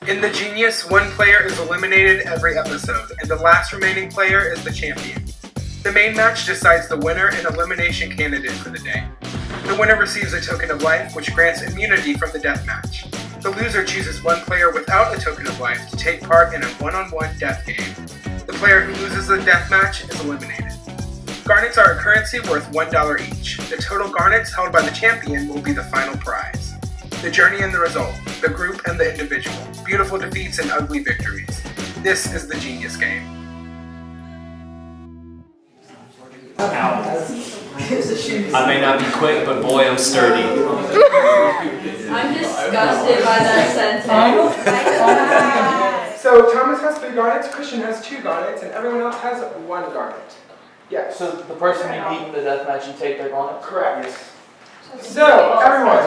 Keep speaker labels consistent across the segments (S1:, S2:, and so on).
S1: In The Genius, one player is eliminated every episode, and the last remaining player is the champion. The main match decides the winner and elimination candidate for the day. The winner receives a token of life, which grants immunity from the death match. The loser chooses one player without a token of life to take part in a one-on-one death game. The player who loses the death match is eliminated. Garnets are a currency worth $1 each. The total garnets held by the champion will be the final prize. The journey and the result, the group and the individual, beautiful defeats and ugly victories. This is the Genius Game.
S2: I may not be quick, but boy, I'm sturdy.
S3: I'm disgusted by that sentence.
S1: So Thomas has 3 garnets, Christian has 2 garnets, and everyone else has 1 garnet. Yes.
S4: So the person you beat in the deathmatch, you take their garnet?
S1: Correct. So, everyone,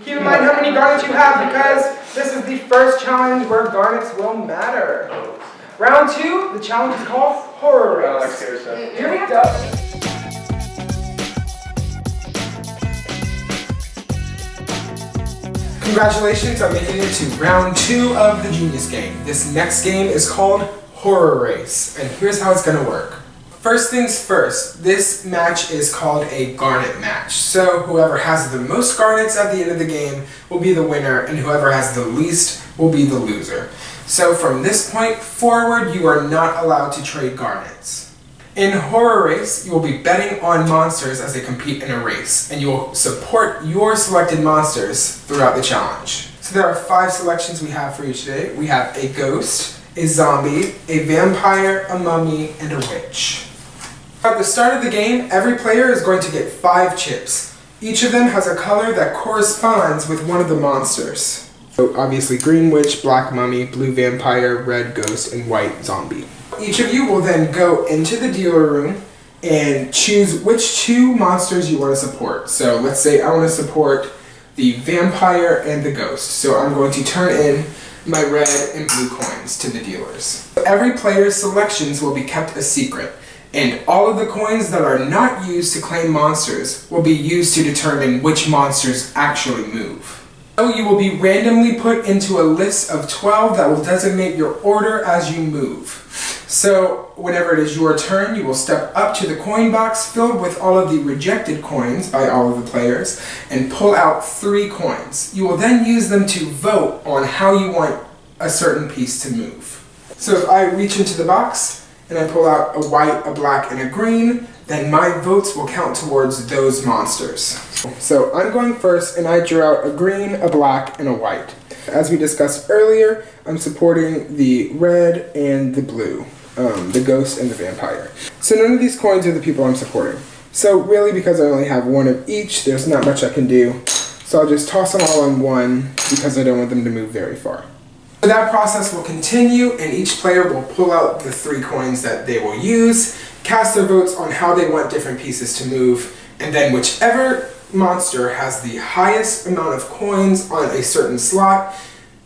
S1: keep in mind how many garnets you have because this is the first challenge where garnets will matter. Round 2, the challenge is called Horror Race. Here we go. Congratulations on making it to round 2 of the Genius Game. This next game is called Horror Race, and here's how it's gonna work. First things first, this match is called a garnet match. So whoever has the most garnets at the end of the game will be the winner, and whoever has the least will be the loser. So from this point forward, you are not allowed to trade garnets. In Horror Race, you will be betting on monsters as they compete in a race, and you will support your selected monsters throughout the challenge. So there are 5 selections we have for you today. We have a ghost, a zombie, a vampire, a mummy, and a witch. At the start of the game, every player is going to get 5 chips. Each of them has a color that corresponds with one of the monsters. So obviously green witch, black mummy, blue vampire, red ghost, and white zombie. Each of you will then go into the dealer room and choose which 2 monsters you want to support. So let's say I want to support the vampire and the ghost. So I'm going to turn in my red and blue coins to the dealers. Every player's selections will be kept a secret. And all of the coins that are not used to claim monsters will be used to determine which monsters actually move. So you will be randomly put into a list of 12 that will designate your order as you move. So whenever it is your turn, you will step up to the coin box filled with all of the rejected coins by all of the players and pull out 3 coins. You will then use them to vote on how you want a certain piece to move. So if I reach into the box, and I pull out a white, a black, and a green, then my votes will count towards those monsters. So I'm going first, and I drew out a green, a black, and a white. As we discussed earlier, I'm supporting the red and the blue, the ghost and the vampire. So none of these coins are the people I'm supporting. So really, because I only have 1 of each, there's not much I can do. So I'll just toss them all in 1 because I don't want them to move very far. So that process will continue, and each player will pull out the 3 coins that they will use, cast their votes on how they want different pieces to move, and then whichever monster has the highest amount of coins on a certain slot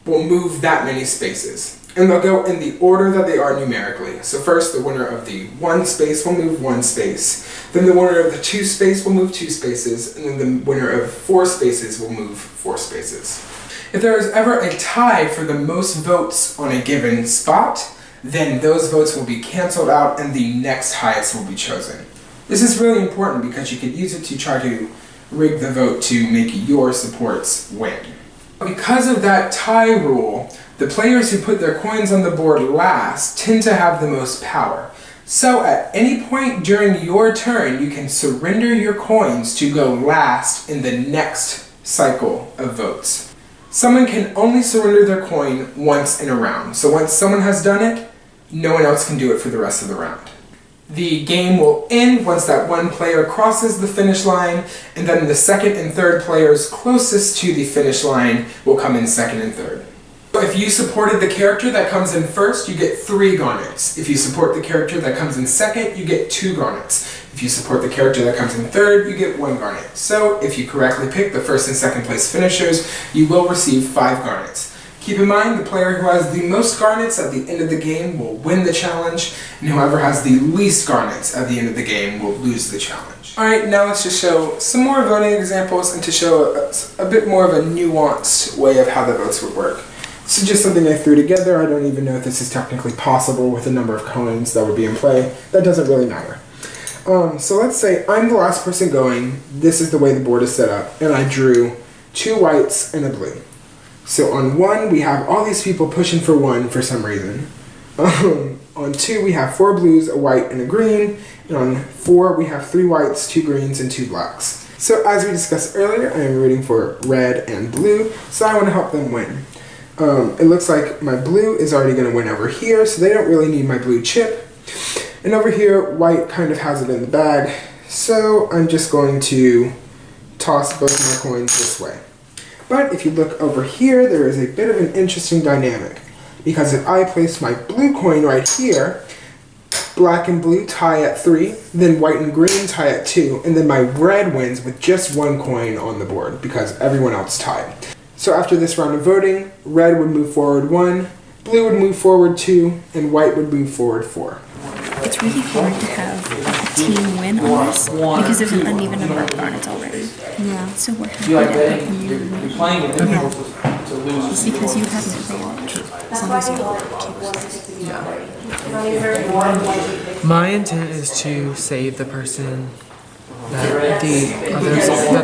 S1: will move that many spaces. And they'll go in the order that they are numerically. So first, the winner of the 1 space will move 1 space. Then the winner of the 2 space will move 2 spaces. And then the winner of 4 spaces will move 4 spaces. If there is ever a tie for the most votes on a given spot, then those votes will be canceled out and the next highest will be chosen. This is really important because you could use it to try to rig the vote to make your supports win. Because of that tie rule, the players who put their coins on the board last tend to have the most power. So at any point during your turn, you can surrender your coins to go last in the next cycle of votes. Someone can only surrender their coin once in a round. So once someone has done it, no one else can do it for the rest of the round. The game will end once that 1 player crosses the finish line, and then the 2nd and 3rd players closest to the finish line will come in 2nd and 3rd. So if you supported the character that comes in first, you get 3 garnets. If you support the character that comes in second, you get 2 garnets. If you support the character that comes in third, you get 1 garnet. So if you correctly pick the 1st and 2nd place finishers, you will receive 5 garnets. Keep in mind, the player who has the most garnets at the end of the game will win the challenge, and whoever has the least garnets at the end of the game will lose the challenge. Alright, now let's just show some more voting examples and to show a bit more of a nuanced way of how the votes would work. This is just something I threw together. I don't even know if this is technically possible with the number of coins that would be in play. That doesn't really matter. So let's say I'm the last person going. This is the way the board is set up. And I drew 2 whites and a blue. So on 1, we have all these people pushing for 1 for some reason. On 2, we have 4 blues, a white, and a green. And on 4, we have 3 whites, 2 greens, and 2 blacks. So as we discussed earlier, I am rooting for red and blue, so I want to help them win. It looks like my blue is already going to win over here, so they don't really need my blue chip. And over here, white kind of has it in the bag, so I'm just going to toss both my coins this way. But if you look over here, there is a bit of an interesting dynamic, because if I place my blue coin right here, black and blue tie at 3, then white and green tie at 2, and then my red wins with just 1 coin on the board, because everyone else tied. So after this round of voting, red would move forward 1, blue would move forward 2, and white would move forward 4.
S5: It's really hard to have a team win on this because there's an uneven number of garnets already. Yeah. So we're happy
S4: You like
S5: that
S4: betting?
S5: you
S4: You're playing it to lose.
S5: it's because you have an advantage. As long as you have
S6: My intent is to save the person that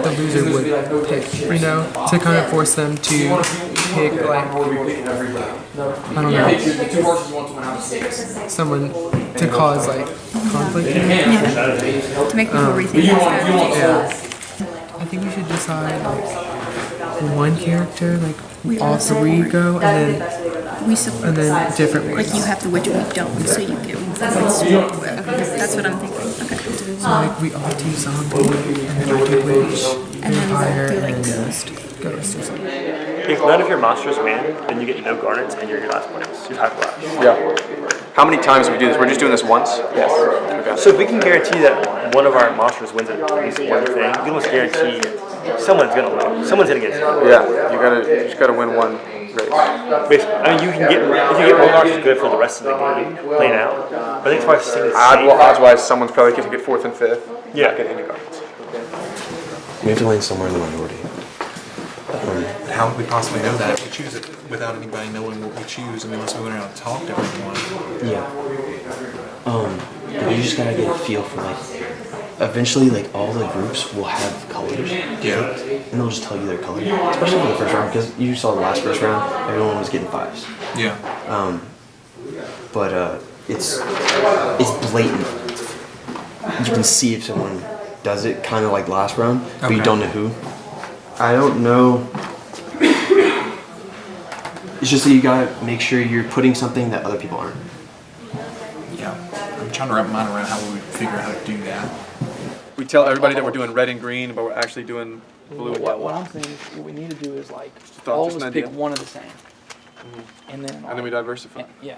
S6: the loser would pick, you know, to kind of force them to pick, like, I don't know, someone to cause, like, conflict.
S5: to make people rethink their strategy.
S6: Yeah. I think we should decide, like, one character, like, all 3 go, and then different ones.
S5: Like you have the which we don't, so you get points to work with. That's what I'm thinking. Okay.
S6: So, like, we all do zombie, and then I do witch,
S5: And then
S6: vampire,
S5: we'll do like
S6: and
S5: ghost.
S6: ghost or something.
S7: If none of your monsters win, then you get no garnets and you're your last points. You have left.
S8: Yeah. How many times do we do this? We're just doing this once?
S7: Yes.
S8: Okay.
S7: So if we can guarantee that one of our monsters wins at least one thing, you can almost guarantee someone's gonna win. Someone's gonna get it.
S8: Yeah, you just gotta win one race.
S7: Basically, I mean, you can get if you get more monsters, it's good for the rest of the game playing out. But I think it's probably the same.
S8: Odds-wise, someone's probably going to get 4th and 5th.
S7: Yeah.
S8: Not get any cards.
S9: We have to land somewhere in the minority.
S10: How would we possibly know that if we choose it without anybody knowing what we choose? I mean, unless we went around and talked to everyone.
S9: Yeah. But you just gotta get a feel for, like, eventually, like, all the groups will have colors.
S10: Yeah.
S9: And they'll just tell you their color. Especially for the first round, because you saw the last first round, everyone was getting 5s.
S10: Yeah.
S9: But it's blatant. You can see if someone does it, kind of like last round, but you
S10: Okay.
S9: don't know who. I don't know. It's just that you gotta make sure you're putting something that other people aren't.
S10: Yeah. I'm trying to wrap my mind around how we would figure out how to do that.
S8: We tell everybody that we're doing red and green, but we're actually doing blue and
S4: What
S8: yellow.
S4: I'm saying is what we need to do is like
S8: thought,
S4: all
S8: just
S4: of
S8: an
S4: us pick
S8: idea.
S4: one of the same, and then
S8: we diversify.
S4: yeah.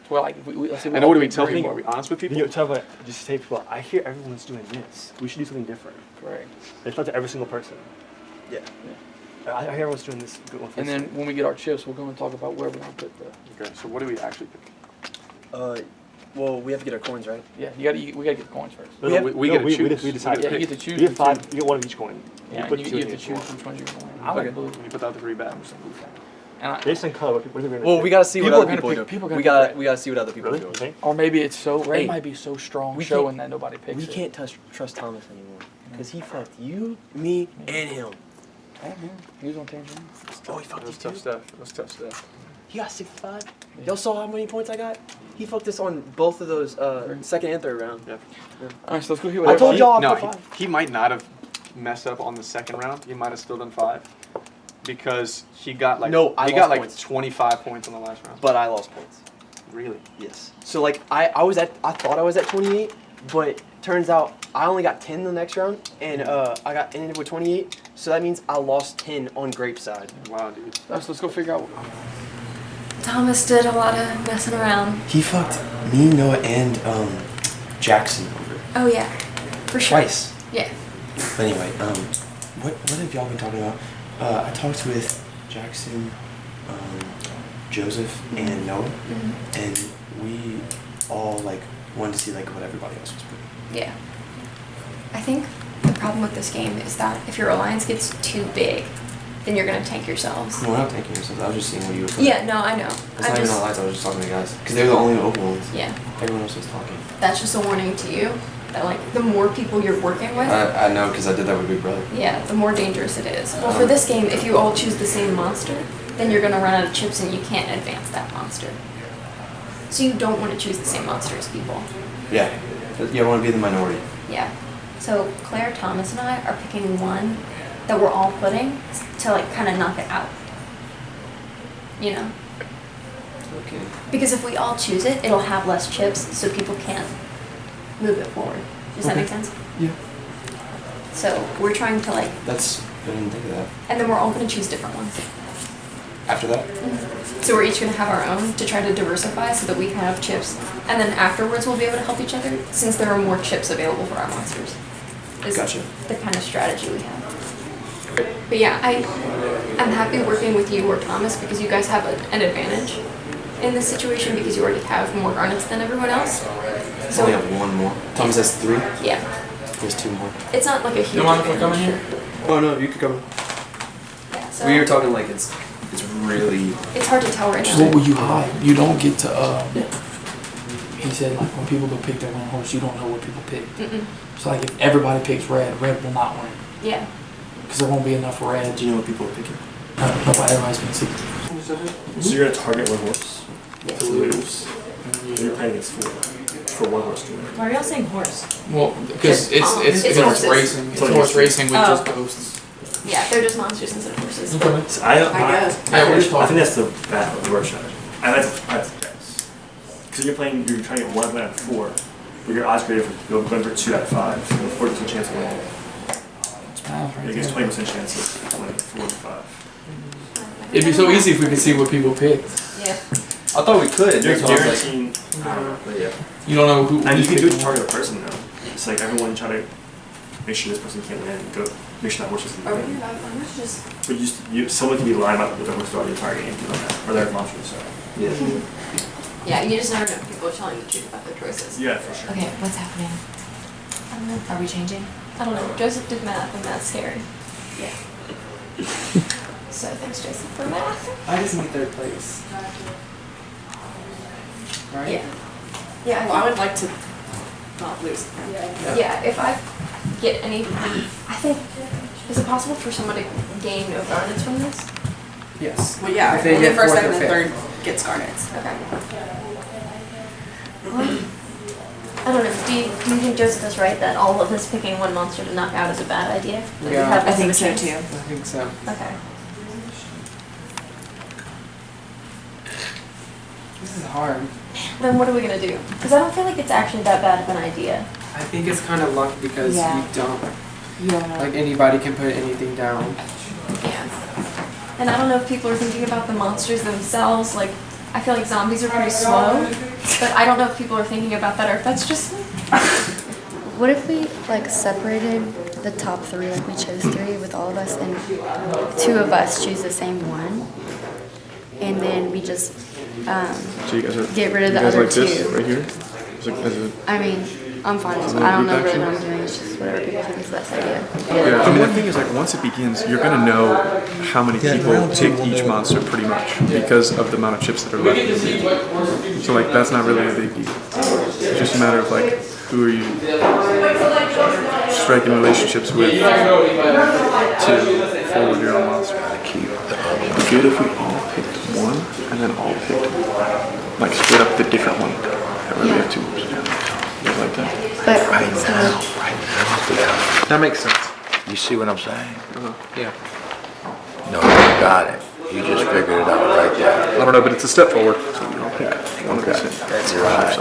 S4: Well, like let's say
S8: And what do we tell
S7: I think-
S8: people? Are we honest with people?
S7: You know, tell them, just say to people, I hear everyone's doing this. We should do something different.
S4: Correct.
S7: It's not to every single person.
S9: Yeah.
S7: I hear everyone's doing this good one.
S4: And then when we get our chips, we'll go and talk about where we're gonna put the.
S8: Okay, so what do we actually pick?
S9: Well, we have to get our coins, right?
S4: Yeah, we gotta get the coins first.
S8: We get to choose.
S7: We decide.
S4: Yeah, you get to choose.
S7: You get 5. You get one of each coin.
S4: Yeah,
S7: put
S4: and
S7: two
S4: you
S7: in
S4: get to
S7: each
S4: choose
S7: one.
S4: which ones you're going. I like blue.
S8: When you put out the 3 bags.
S4: And I,
S7: Based on color, what are they gonna
S11: Well,
S7: pick?
S11: we gotta see what
S4: People are
S11: other
S4: gonna
S11: people
S4: pick-
S11: do.
S4: people are
S11: We
S4: gonna
S11: gotta
S4: pick
S11: we gotta see what other people
S7: Really?
S11: do.
S7: You think?
S4: or maybe it's so red
S11: Hey,
S4: might be so strong
S11: we
S4: showing
S11: can't-
S4: that nobody picks
S11: We
S4: it.
S11: can't trust Thomas anymore because he fucked you, me, and him.
S4: Oh, man. He was on Tangerine.
S11: Oh, he fucked
S8: That was
S11: you
S8: tough
S11: too.
S8: stuff. That was tough stuff.
S11: He got 65. Y'all saw how many points I got? He fucked us on both of those second and third round.
S8: Yeah.
S4: All right, so let's go here.
S11: I told y'all I
S8: No,
S11: put 5.
S8: he might not have messed up on the second round. He might have still done 5 because he got like
S11: No, I
S8: he
S11: lost
S8: got like
S11: points.
S8: 25 points on the last round.
S11: But I lost points.
S8: Really?
S11: Yes. So like I thought I was at 28, but turns out I only got 10 the next round, and I ended with 28. So that means I lost 10 on Grape's side.
S8: Wow, dude.
S4: Let's go figure out.
S3: Thomas did a lot of messing around.
S9: He fucked me, Noah, and Jackson over
S3: Oh yeah, for sure.
S9: twice.
S3: Yeah.
S9: But anyway, what have y'all been talking about? I talked with Jackson, Joseph, and Noah, and we all like wanted to see like what everybody else was putting.
S3: Yeah. I think the problem with this game is that if your alliance gets too big, then you're gonna tank yourselves.
S9: No, we're not taking yourselves. I was just seeing what you were saying.
S3: Yeah, no, I know.
S9: It's not even on lights. I was just talking to guys because they were the only open ones.
S3: Yeah,
S9: Everyone else was talking.
S3: that's just a warning to you that like the more people you're working with,
S9: I know because I did that with Big Brother.
S3: yeah, the more dangerous it is. Well, for this game, if you all choose the same monster, then you're gonna run out of chips and you can't advance that monster. So you don't want to choose the same monster as people.
S9: Yeah. You want to be the minority.
S3: Yeah. So Claire, Thomas, and I are picking one that we're all putting to like kind of knock it out. You know?
S9: Okay.
S3: Because if we all choose it, it'll have less chips, so people can't move it forward. Does that make sense?
S9: Yeah.
S3: So we're trying to like,
S9: That's. I didn't think of that.
S3: and then we're all going to choose different ones.
S9: After that.
S3: So we're each going to have our own to try to diversify so that we have chips. And then afterwards we'll be able to help each other since there are more chips available for our monsters. Is
S9: Gotcha.
S3: the kind of strategy we have. But yeah, I'm happy working with you or Thomas because you guys have an advantage in this situation because you already have more garnets than everyone else. So
S9: Only have one more. Thomas has 3.
S3: yeah,
S9: There's 2 more.
S3: it's not like a huge
S6: You mind if I come in
S3: advantage.
S6: here?
S9: Oh no, you could come.
S3: Yeah, so
S9: We were talking like it's really.
S3: it's hard to tell right
S4: What
S3: now.
S4: will you hide? You don't get to, he said like when people go pick their own horse, you don't know what people pick.
S3: Mm-mm.
S4: So like if everybody picks red, red will not win.
S3: Yeah.
S4: Because there won't be enough red.
S9: Do you know what people are picking?
S4: Nobody, everybody's been see.
S7: So you're gonna target one horse to lose. You're playing against 4 for one horse to win.
S3: Why are y'all saying horse?
S6: Well, because it's
S3: It's
S6: because
S3: horses.
S6: it's racing. It's
S7: It's
S6: horse racing with
S3: Oh.
S6: just ghosts.
S3: Yeah, they're just monsters instead of horses.
S7: So I
S3: guess.
S7: think that's the bad the worst strategy. That's the best. Because you're trying to get 1 out of 4, but your odds greater for going for 2 out of 5. So you have a 40% chance of winning. It gives 20% chance of winning 4 to 5.
S6: It'd be so easy if we could see what people picked.
S3: Yeah.
S9: I thought we could.
S7: You're
S9: That's why I was like,
S7: guaranteeing. I don't know, but yeah.
S6: You don't know who.
S7: And you
S6: who's
S7: can do it to
S6: picking
S7: target a person though. It's like everyone try to make sure this person can't win. Go make sure that horse doesn't
S3: Are we
S7: win.
S3: about just
S7: But someone can be lying about what the horse they're already targeting and like that, or their monsters. So.
S9: yeah.
S3: yeah, you just never know if people are telling the truth about their choices.
S7: Yeah, for sure.
S3: Okay, what's happening? I don't know. Are we changing? I don't know. Joseph did math and that's scary. Yeah. So thanks Joseph for math.
S6: I just need 3rd place. Right?
S3: Yeah. Yeah,
S12: Well, I would like to not lose.
S3: yeah, if I get any, I think, is it possible for someone to gain no garnets from this?
S6: Yes.
S12: Well, yeah,
S6: If they
S12: only
S6: get
S12: first,
S6: 4th
S12: second,
S6: or
S12: and
S6: 5th.
S12: third gets garnets.
S3: Okay. I don't know, do you think Joseph is right that all of this picking one monster to knock out is a bad idea? That we
S6: Yeah.
S3: have
S12: I
S3: this
S12: think so
S3: chance?
S12: too.
S6: I think so.
S3: Okay.
S6: This is hard.
S3: Then what are we gonna do? Because I don't feel like it's actually that bad of an idea.
S6: I think it's kind of luck because
S3: Yeah.
S6: you don't.
S12: Yeah.
S6: Like anybody can put anything down.
S3: Yeah. And I don't know if people are thinking about the monsters themselves. Like, I feel like zombies are pretty slow, but I don't know if people are thinking about that or if that's just me.
S5: What if we like separated the top 3, like we chose 3 with all of us, and 2 of us choose the same one, and then we just
S10: So you guys are.
S5: get rid of
S10: you
S5: the
S10: guys
S5: other
S10: like this
S5: 2.
S10: right here? It's like, as a,
S5: I mean, I'm fine with it.
S10: Little
S5: I don't know
S10: group
S5: really what I'm
S10: action?
S5: doing. It's just whatever people think is the best idea.
S10: yeah. I mean, the thing is, like, once it begins, you're gonna know how many people picked each monster pretty much because of the amount of chips that are left. So like, that's not really a big deal. It's just a matter of like, who are you striking relationships with to forward your own monster. It'd be good if we all picked one and then all picked like split up the different one. That way we have 2 groups together. Something like that.
S5: But
S10: That makes sense.
S13: You see what I'm saying?
S6: Yeah.
S13: No, you got it. You just figured it out right there.
S10: I don't know, but it's a step forward. So we all pick one of the same.
S13: That's right.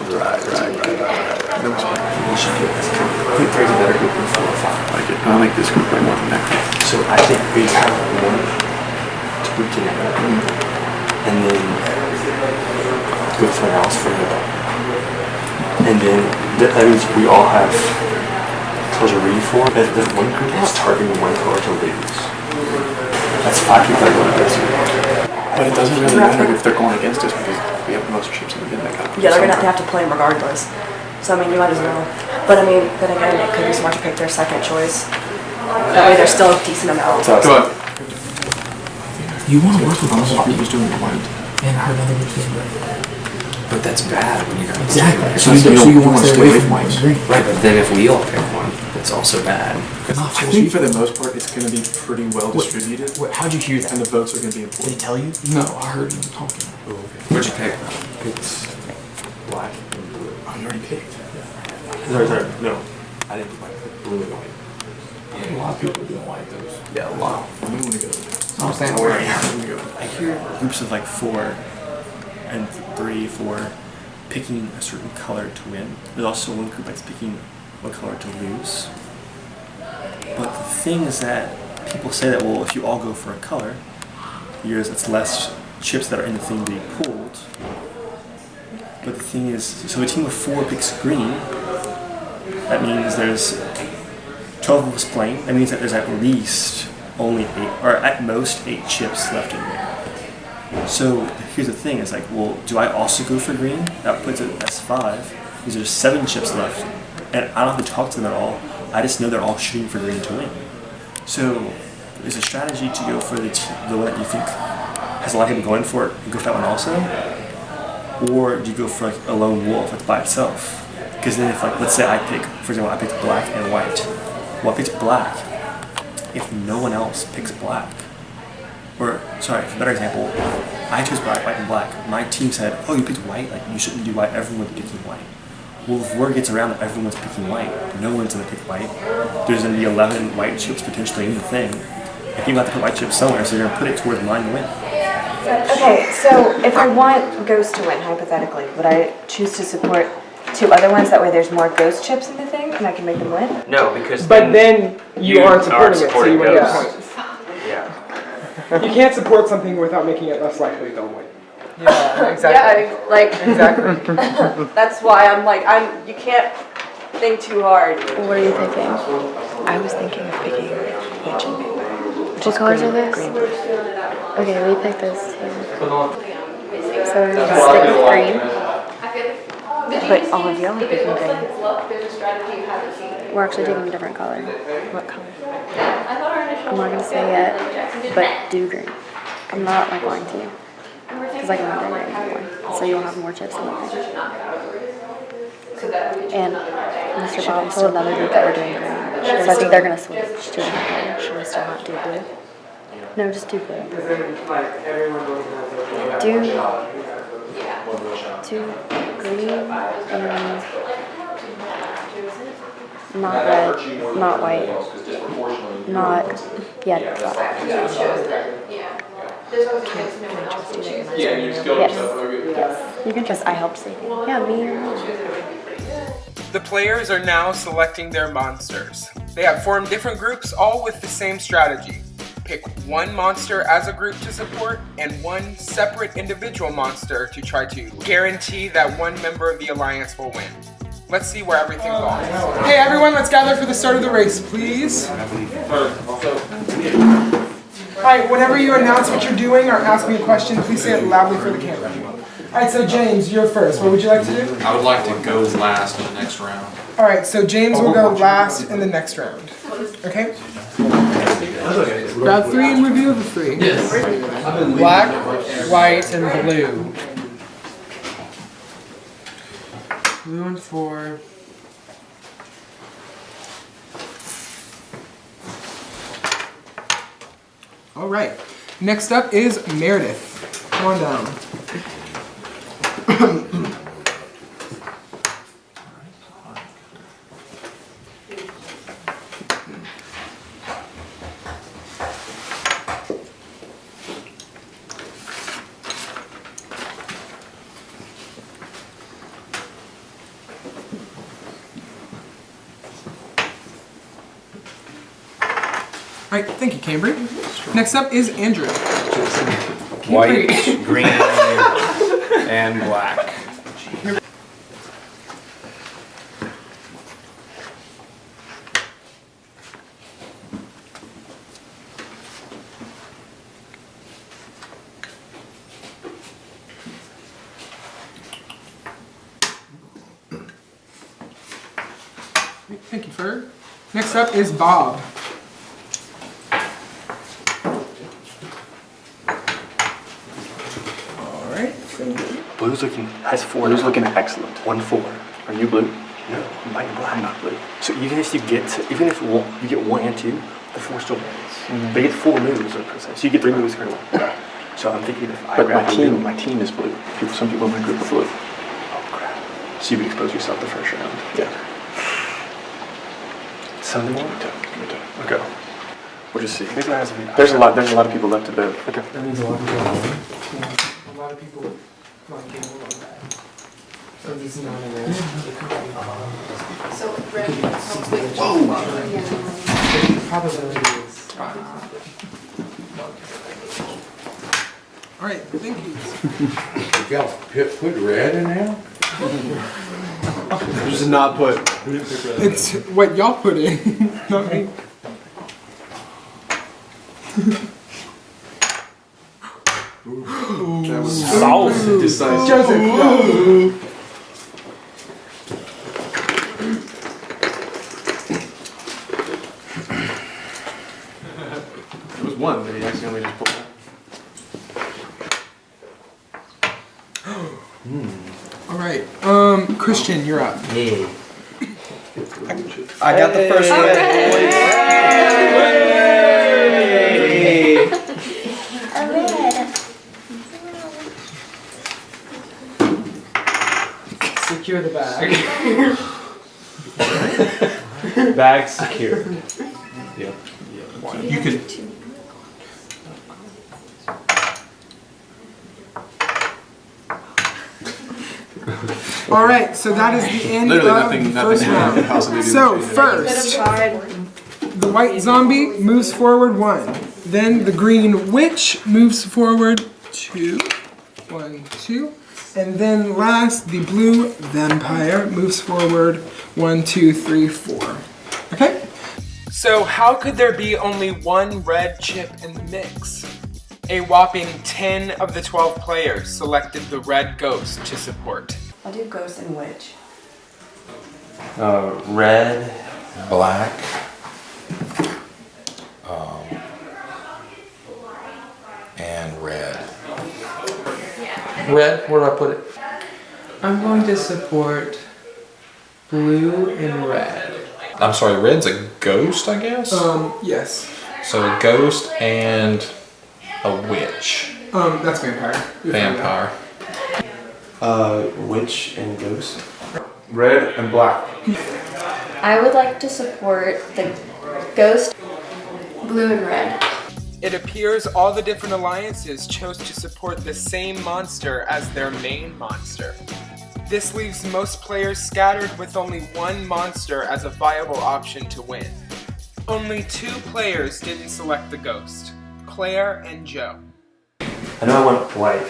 S9: There's a better group than 4 or 5.
S10: I like this group way more than that.
S9: So I think we have one to group together, and then go somewhere else for the. And then that means we all have colors to read for. There's one group that's targeting one color to lose. That's 5 people that are going against you.
S4: But it doesn't really matter if they're going against us because we have the most chips in the game.
S12: Yeah, they're gonna have to play them regardless. So I mean, you might as well. But I mean, then again, it could be smart to pick their second choice. That way, there's still a decent amount.
S10: Go ahead.
S4: You want to work with
S10: Thomas
S4: multiple
S10: was doing white.
S4: and I heard another group doing red.
S13: But that's bad when you got
S4: Exactly.
S10: So you want to stay away from white.
S4: green.
S13: Right, but then if we all pick one, that's also bad.
S10: I think for the most part, it's going to be pretty well distributed.
S4: Wait, how'd you hear that?
S10: And the votes are going to be
S4: Did
S10: important.
S4: he tell you? No, I heard him talking.
S13: What'd you pick?
S10: It's black and blue.
S4: Oh, you already picked.
S9: Sorry, no. I didn't do white, I picked blue and white.
S4: A lot of people are doing white those.
S10: Yeah, a lot. I don't want to go.
S4: I'm saying where
S7: I hear groups of like 4 and 3, 4 picking a certain color to win. There's also one group that's picking what color to lose. But the thing is that people say that, well, if you all go for a color, it's less chips that are in the thing being pulled. But the thing is, so a team of 4 picks green. That means there's 12 of us playing. That means that there's at least only 8, or at most 8 chips left in there. So here's the thing, it's like, well, do I also go for green? That puts it as 5, because there's 7 chips left. And I don't have to talk to them at all. I just know they're all shooting for green to win. So is a strategy to go for the one that you think has a lot of people going for it and go for that one also? Or do you go for like a lone wolf that's by itself? Because then if, like, let's say I pick, for example, I picked black and white. Well, I picked black. If no one else picks black, or, sorry, for a better example, I chose black, white, and black. My team said, oh, you picked white? Like, you shouldn't do white. Everyone's picking white. Well, if word gets around that everyone's picking white, no one's going to pick white. There's going to be 11 white chips potentially in the thing. If you have to put white chips somewhere, so you're going to put it towards mine to win.
S12: Okay, so if I want Ghost to win, hypothetically, would I choose to support 2 other ones? That way there's more Ghost chips in the thing and I can make them win?
S2: No, because
S6: But then you aren't supporting it, so
S2: supporting
S6: you wouldn't get
S2: Ghost.
S6: points.
S2: Yeah.
S6: You can't support something without making it less likely they'll win.
S4: Yeah, exactly.
S12: Yeah, like
S6: Exactly.
S12: that's why I'm like you can't think too hard.
S5: What are you thinking?
S12: I was thinking of picking peach and paper.
S5: What colors are this?
S12: Green.
S5: Okay, we picked this too. So we're gonna stick with green.
S12: But all of y'all are picking green.
S5: We're actually taking a different color.
S12: What color?
S5: I'm not gonna say yet, but do green. I'm not like lying to you. Because I can have green anymore. So you'll have more chips in the green. And Mr. Bob told another group that we're doing green. So I think they're gonna switch to a different color.
S12: Should we still not do blue?
S5: No, just do blue. Do green and not red, not white, not Yes. You can trust. I helped save you. Yeah, me or
S1: The players are now selecting their monsters. They have formed different groups, all with the same strategy. Pick one monster as a group to support and one separate individual monster to try to guarantee that one member of the alliance will win. Let's see where everything falls. Hey everyone, let's gather for the start of the race, please. Alright, whenever you announce what you're doing or ask me a question, please say it loudly for the camera. Alright, so James, you're first. What would you like to do?
S14: I would like to go last in the next round.
S1: Alright, so James will go last in the next round. Okay?
S6: Grab 3 and review the 3.
S14: Yes.
S6: Black, white, and blue. Blue and 4.
S1: Alright. Next up is Meredith. Come on down. Alright, thank you, Cambry. Next up is Andrew.
S2: White, green, and black.
S1: Thank you, Ferg. Next up is Bob.
S9: Blue's looking
S7: Has 4.
S9: Blue's looking excellent.
S7: 1-4.
S9: Are you blue?
S7: No.
S9: I'm black. I'm not blue. So even if you get you get 1 and 2, the 4 still wins. They get 4 moves, so you get 3 moves currently. So I'm thinking if I grab my team is blue. Some people in my group are blue. Oh crap! So you would expose yourself the first round. Yeah. Sunday morning. Okay. We'll just see. There's a lot of people left to vote. Okay.
S6: That means a lot of people. A lot of people want to gamble on that. So this is not a red.
S3: So red
S6: The probability is.
S1: All right, thank you.
S13: Y'all put red in there?
S10: Just not put.
S1: It's what y'all put in, not me.
S10: That was
S7: Decisive.
S1: Joseph, go.
S10: It was 1 that he accidentally just pulled out.
S1: All right, Christian, you're up.
S11: Yeah.
S2: I got the first one.
S6: Secure the bag.
S2: Bag secured.
S10: Yep.
S14: You could.
S1: All right, so that is the end
S10: Literally
S1: of
S10: nothing
S1: the first
S10: could
S1: round.
S10: possibly do
S1: So
S10: with it.
S1: first, the white zombie moves forward 1. Then the green witch moves forward 2. 1, 2. And then last, the blue vampire moves forward 1, 2, 3, 4. Okay? So how could there be only 1 red chip in the mix? A whopping 10 of the 12 players selected the red ghost to support.
S12: I'll do ghost and witch.
S13: Red, black, and red.
S6: Red, where do I put it? I'm going to support blue and red.
S14: I'm sorry, red's a ghost, I guess?
S1: Yes.
S14: So a ghost and a witch.
S1: That's vampire.
S14: Vampire.
S9: Witch and ghost.
S10: Red and black.
S5: I would like to support the ghost, blue and red.
S1: It appears all the different alliances chose to support the same monster as their main monster. This leaves most players scattered with only 1 monster as a viable option to win. Only 2 players didn't select the ghost, Claire and Joe.
S9: I know I want white.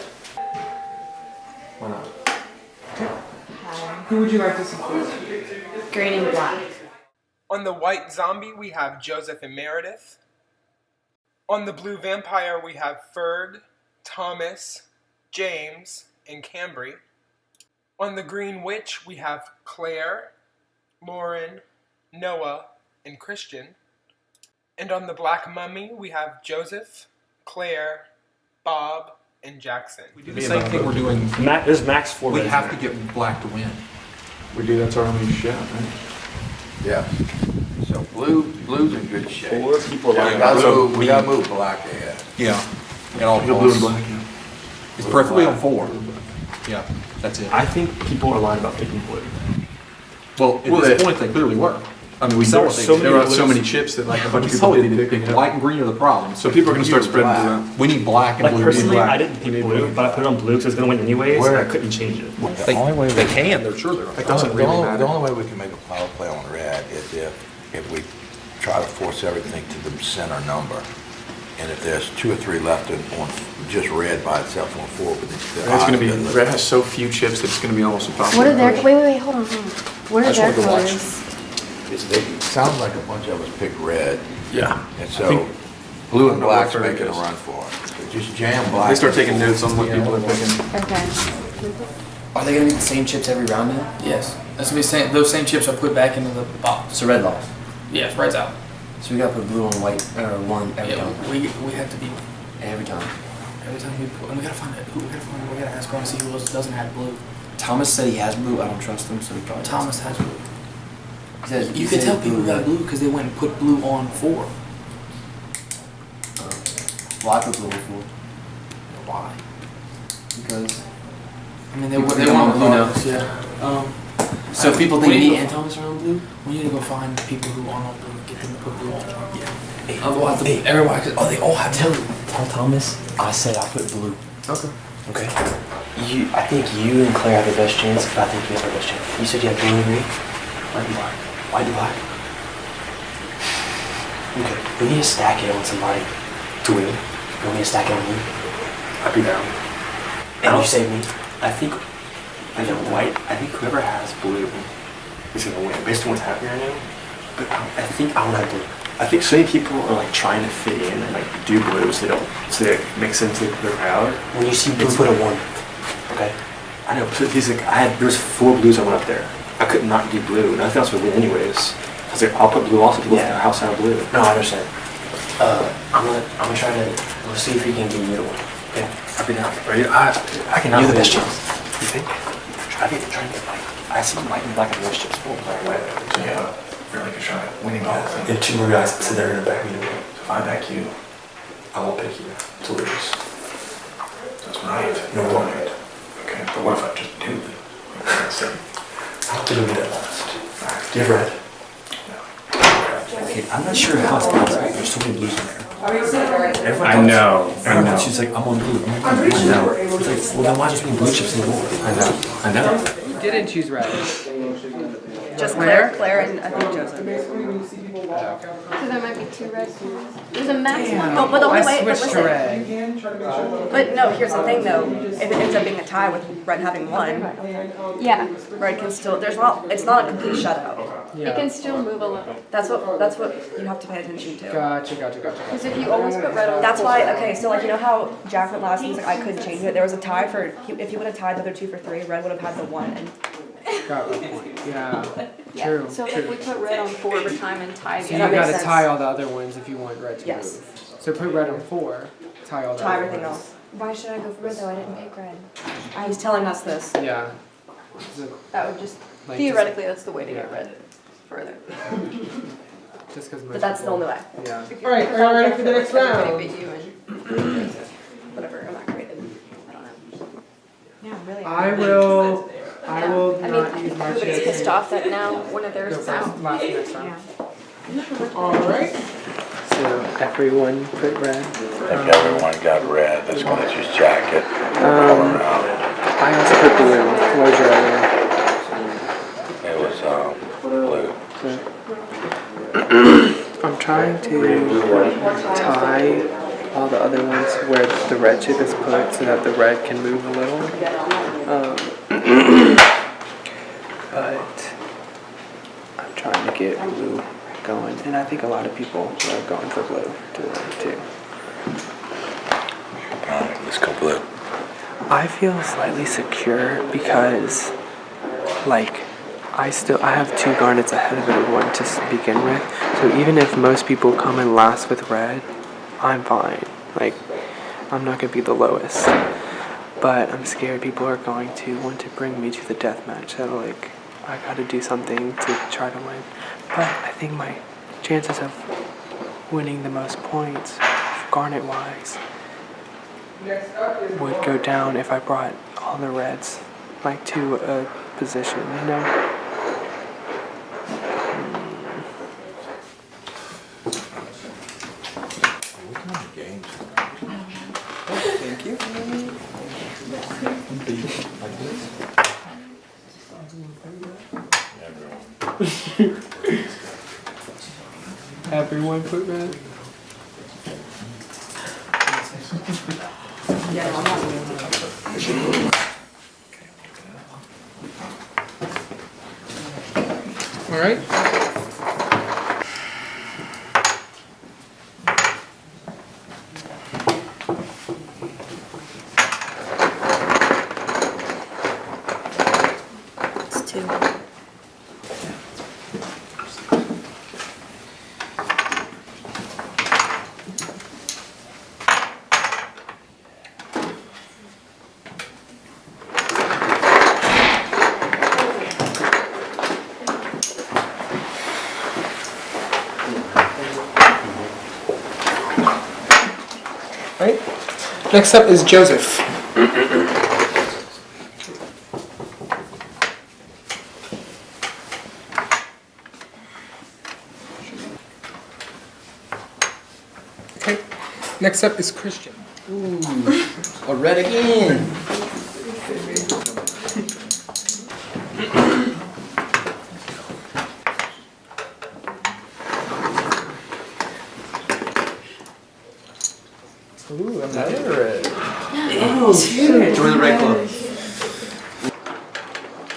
S9: Why not?
S1: Who would you like to support?
S12: Green and black.
S1: On the white zombie, we have Joseph and Meredith. On the blue vampire, we have Ferg, Thomas, James, and Cambry. On the green witch, we have Claire, Lauren, Noah, and Christian. And on the black mummy, we have Joseph, Claire, Bob, and Jackson.
S14: We do the same thing we're doing.
S7: There's max 4
S14: We
S7: reds
S14: have
S7: in
S14: to
S7: there.
S14: get black to win.
S10: We do, that's our only shot, right?
S13: Yeah. So blue's in good shape.
S7: 4 people
S13: We
S7: lined up.
S13: gotta move black ahead.
S14: Yeah. And all
S10: Go blue and black, yeah.
S14: It's preferably on 4. Yeah, that's it.
S7: I think people are lying about picking blue.
S14: Well, at this point, they clearly were. I mean, we saw what they did.
S10: There are so many chips that like a bunch of people didn't pick it up.
S14: Black and green are the problem.
S10: So people are gonna start spreading blue out.
S14: We need black and
S7: Like
S14: blue.
S7: personally,
S10: black.
S7: I didn't pick blue, but I put it on blue because it's gonna win anyways.
S13: Where?
S7: And I couldn't change it.
S14: They can. They're sure they're.
S10: It doesn't really
S13: The
S10: matter.
S13: only way we can make a power play on red is if we try to force everything to the center number. And if there's 2 or 3 left on just red by itself on 4, but
S10: It's gonna be, red has so few chips that it's gonna be almost impossible.
S5: What are
S10: to
S5: their,
S10: push.
S5: wait, hold on. What are their colors?
S13: It sounds like a bunch of us picked red.
S10: Yeah.
S13: And
S10: I
S13: so
S10: think-
S13: blue and
S10: I don't know what
S13: black's
S10: Ferg
S13: making a
S10: is.
S13: run for it. So just jam black.
S10: They start taking notes on what people are picking.
S5: Okay.
S11: Are they gonna be the same chips every round then?
S4: Yes. That's gonna be same. Those same chips are put back into the box.
S11: So red lost.
S4: Yes, red's out.
S11: So we gotta put blue on white, or one every
S4: Yeah,
S11: time.
S4: we have to be.
S11: Every time.
S4: Every time we put, and we gotta find it. We gotta ask around and see who else doesn't have blue.
S15: Thomas said he has blue. I don't trust him, so he probably
S4: Thomas has blue.
S15: He says,
S4: You can tell people got blue because they went and put blue on 4.
S15: Well, I put blue on 4.
S4: Why?
S15: Because
S4: I mean, they
S15: People
S4: want
S15: think I'm on
S4: blue
S15: blue
S4: now.
S15: now.
S4: Yeah.
S15: So if people think me and Thomas are on blue?
S4: We need to go find people who aren't on blue and get them to put blue on. Yeah.
S15: Hey,
S4: Everybody, cause, they all have blue.
S11: Tell Thomas I said I put blue.
S4: Okay.
S11: Okay. I think you and Claire have the best chance, but I think you have the best chance. You said you have blue and green? White and black. White and black? Okay. We need to stack it on somebody to win. You want me to stack it on you?
S9: I'd be down.
S11: And you save me?
S9: I think whoever has blue is gonna win based on what's happening right now. But I think
S11: I don't have blue.
S9: I think so many people are like trying to fit in and like do blue so they make sense of their crowd.
S11: When you see blue, put a 1. Okay?
S9: I know, but he's like, there was 4 blues I went up there. I could not do blue, and I think else would win anyways. I was like, I'll put blue also, people in the house have blue.
S11: No, I understand. I'm gonna try to, we'll see if we can get you to 1. Okay?
S9: I'd be down. I can
S11: You're the best chance.
S9: You think? Try to get white. I see white and black in most chips.
S14: Yeah, really good shot at winning all things.
S9: And 2 more guys sit there in the back.
S14: If I back you,
S9: I won't pick you to lose.
S14: That's right.
S9: No,
S14: All right. Okay, but what if I just do the
S9: I don't think you'll get that last. Do you have red? Okay, I'm not sure how it's possible. There's so many blues in there.
S14: I know.
S9: She's like, I'm on blue. I know. It's like, well, then why just bring blue chips anymore? I know.
S6: You didn't choose red.
S12: Just Claire, and I think Joseph.
S3: So there might be 2 red cards. There's a maximum.
S12: No, but the only way, but
S6: switched to
S12: listen.
S6: red.
S12: But no, here's the thing though. If it ends up being a tie with red having 1,
S3: Yeah.
S12: red can still. It's not a complete shutout.
S3: It can still move a little.
S12: That's what you have to pay attention to.
S6: Gotcha.
S3: Because if you always put red on.
S12: That's why. Okay, so like you know how Jack went last. He was like, I couldn't change it. There was a tie for. If he would have tied the other 2 for 3, red would have had the 1. And
S6: Got my point. Yeah.
S3: Yeah.
S6: True.
S3: So like we put red on 4 every time and tie
S6: So
S3: the
S6: you
S3: other.
S6: gotta tie all the other ones if you want red to
S12: Yes.
S6: move. So put red on 4, tie all the
S12: tie
S6: other
S12: everything
S6: ones.
S12: else.
S5: Why should I go for red though? I didn't pick red.
S12: He's telling us this.
S6: Yeah. So,
S3: That would just
S6: like,
S3: theoretically that's the way to get
S6: yeah.
S3: red further.
S6: Just because.
S12: But that's the only way.
S6: Yeah.
S1: All right, are you ready for the next round?
S3: Everybody but you and whatever. I'm not created. I don't know.
S12: Yeah, really.
S6: I will
S3: I
S6: not
S3: mean,
S6: use my
S3: everybody's
S6: chance.
S3: pissed off that now one of theirs
S6: Go
S3: is
S6: first,
S3: out.
S6: last next round.
S1: All right.
S6: So everyone put red.
S13: If everyone got red, that's gonna just jack it.
S6: I also put blue. What was your other one?
S13: It was, blue.
S6: I'm trying to tie all the other ones where the red chip is put so that the red can move a little. But I'm trying to get blue going, and I think a lot of people are going for blue too.
S13: Alright, let's go blue.
S6: I feel slightly secure because, like, I have 2 garnets ahead of everyone to begin with. So even if most people come in last with red, I'm fine. Like, I'm not gonna be the lowest. But I'm scared people are going to want to bring me to the death match. So like, I gotta do something to try to win. But I think my chances of winning the most points, garnet wise, would go down if I brought all the reds like to a position, you know?
S1: Thank you.
S6: Everyone put red.
S1: All right.
S5: It's 2.
S1: Next up is Joseph. Okay. Next up is Christian.
S15: Ooh, a red again.
S6: Ooh, another red.
S15: Join the red club.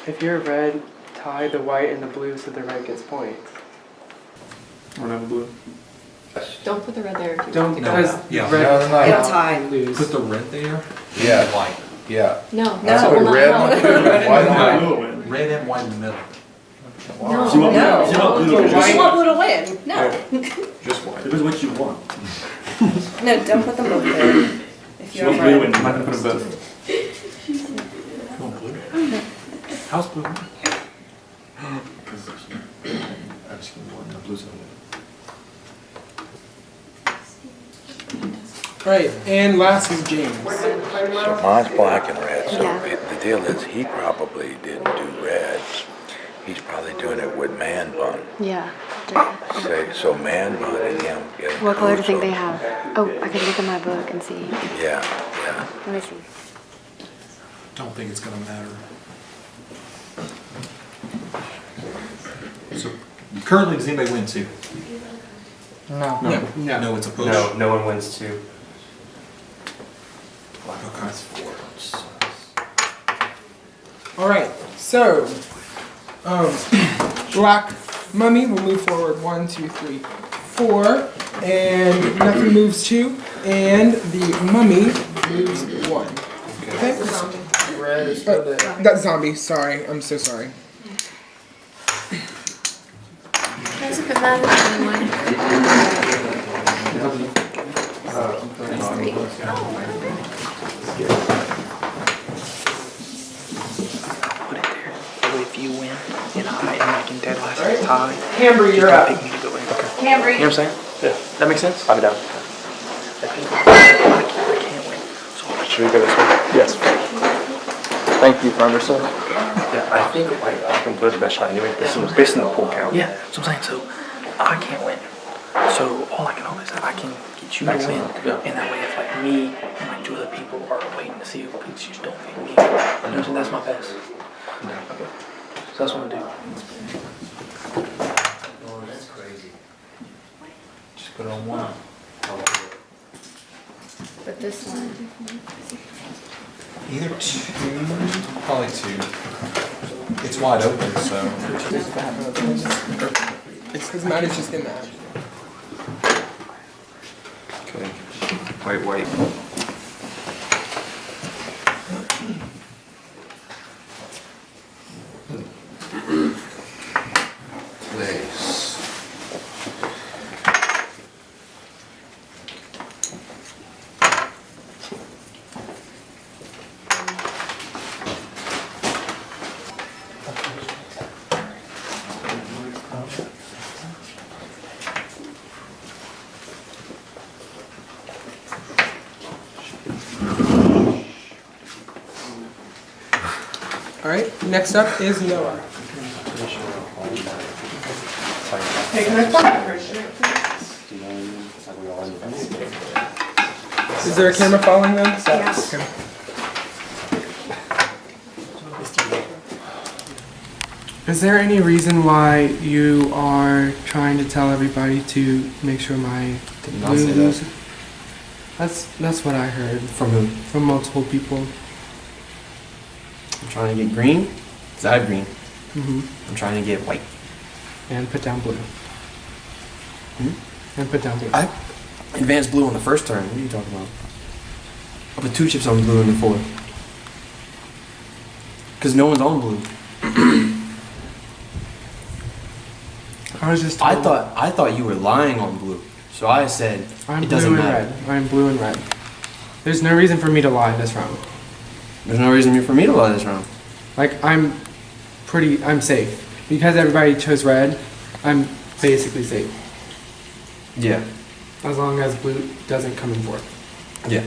S6: If you're red, tie the white and the blue so the red gets points.
S10: I don't have a blue.
S3: Don't put the red there.
S6: Don't, because
S14: Yeah.
S6: red
S14: No.
S6: tie lose.
S14: Put the red there.
S13: Yeah.
S14: White.
S13: Yeah.
S3: No,
S13: That's
S3: no,
S13: what
S3: no,
S13: red
S3: no.
S13: on white on.
S14: Red and white in the middle.
S3: No.
S7: So you want,
S12: No.
S7: you want blue to win.
S12: You want blue to win? No.
S10: Just white.
S7: Depends what you want.
S12: No, don't put them both there. If
S7: You
S12: you're
S7: want blue to win.
S12: red.
S10: I'm not gonna put them both.
S14: You want blue? How's blue?
S7: Because I'm just going to want the blues on it.
S1: Right, and last is James.
S13: So mine's black and red, so
S5: Yeah.
S13: the deal is he probably didn't do red. He's probably doing it with man bun.
S5: Yeah.
S13: Say, so man bun and him getting
S5: What color do you
S13: close,
S5: think they have? Oh, I can look in my book and see.
S13: Yeah, yeah.
S5: Let me see.
S14: Don't think it's gonna matter. So currently, does anybody win two?
S6: No.
S1: No.
S14: No, it's a push.
S2: No, no one wins two.
S14: Okay.
S1: All right, so Black Mummy will move forward 1, 2, 3, 4, and nothing moves 2, and the Mummy moves 1. Okay.
S6: Red is still there.
S1: That's zombie. Sorry, I'm so sorry.
S3: Joseph, is that the one?
S4: Put it there. So if you win and I can dead last tie,
S1: Camber, you're up.
S4: pick me to go in. Okay.
S12: Camber.
S4: You know what I'm saying? Yeah. That makes sense? I'm down. I can't win. So should we go this way? Yes.
S9: Thank you for understanding.
S2: Yeah, I think like I can put the best shot anyway. This is based on the pool count.
S4: Yeah, so I'm saying, so I can't win. So all I can hope is that I can get you to win. And that way if like me and like 2 other people are waiting to see who picks you, don't pick me. You know what I'm saying? That's my best. Okay. So that's what I'm gonna do.
S14: Oh, that's crazy. Just put it on one.
S5: But this one.
S14: Either 2, probably 2. It's wide open, so.
S1: It's because mine is just in that.
S2: Okay. White.
S13: Place.
S1: All right, next up is Noah. Hey, can I talk? Is there a camera following them?
S5: Yeah.
S1: Okay.
S6: Is there any reason why you are trying to tell everybody to make sure my
S15: not say that.
S6: loses? That's what I heard
S15: From who?
S6: from multiple people.
S15: I'm trying to get green. Cause I have green.
S6: Hmm.
S15: I'm trying to get white.
S6: And put down blue. And put down blue.
S15: I advanced blue on the first turn. What are you talking about? I put 2 chips on blue in the 4. Cause no one's on blue.
S6: I was just.
S15: I
S6: told-
S15: thought you were lying on blue. So I said
S6: I'm
S15: it
S6: blue
S15: doesn't
S6: and
S15: matter.
S6: red. I'm blue and red. There's no reason for me to lie this round.
S15: There's no reason for me to lie this round.
S6: Like I'm safe because everybody chose red. I'm basically safe
S15: Yeah.
S6: as long as blue doesn't come in fourth.
S15: Yeah.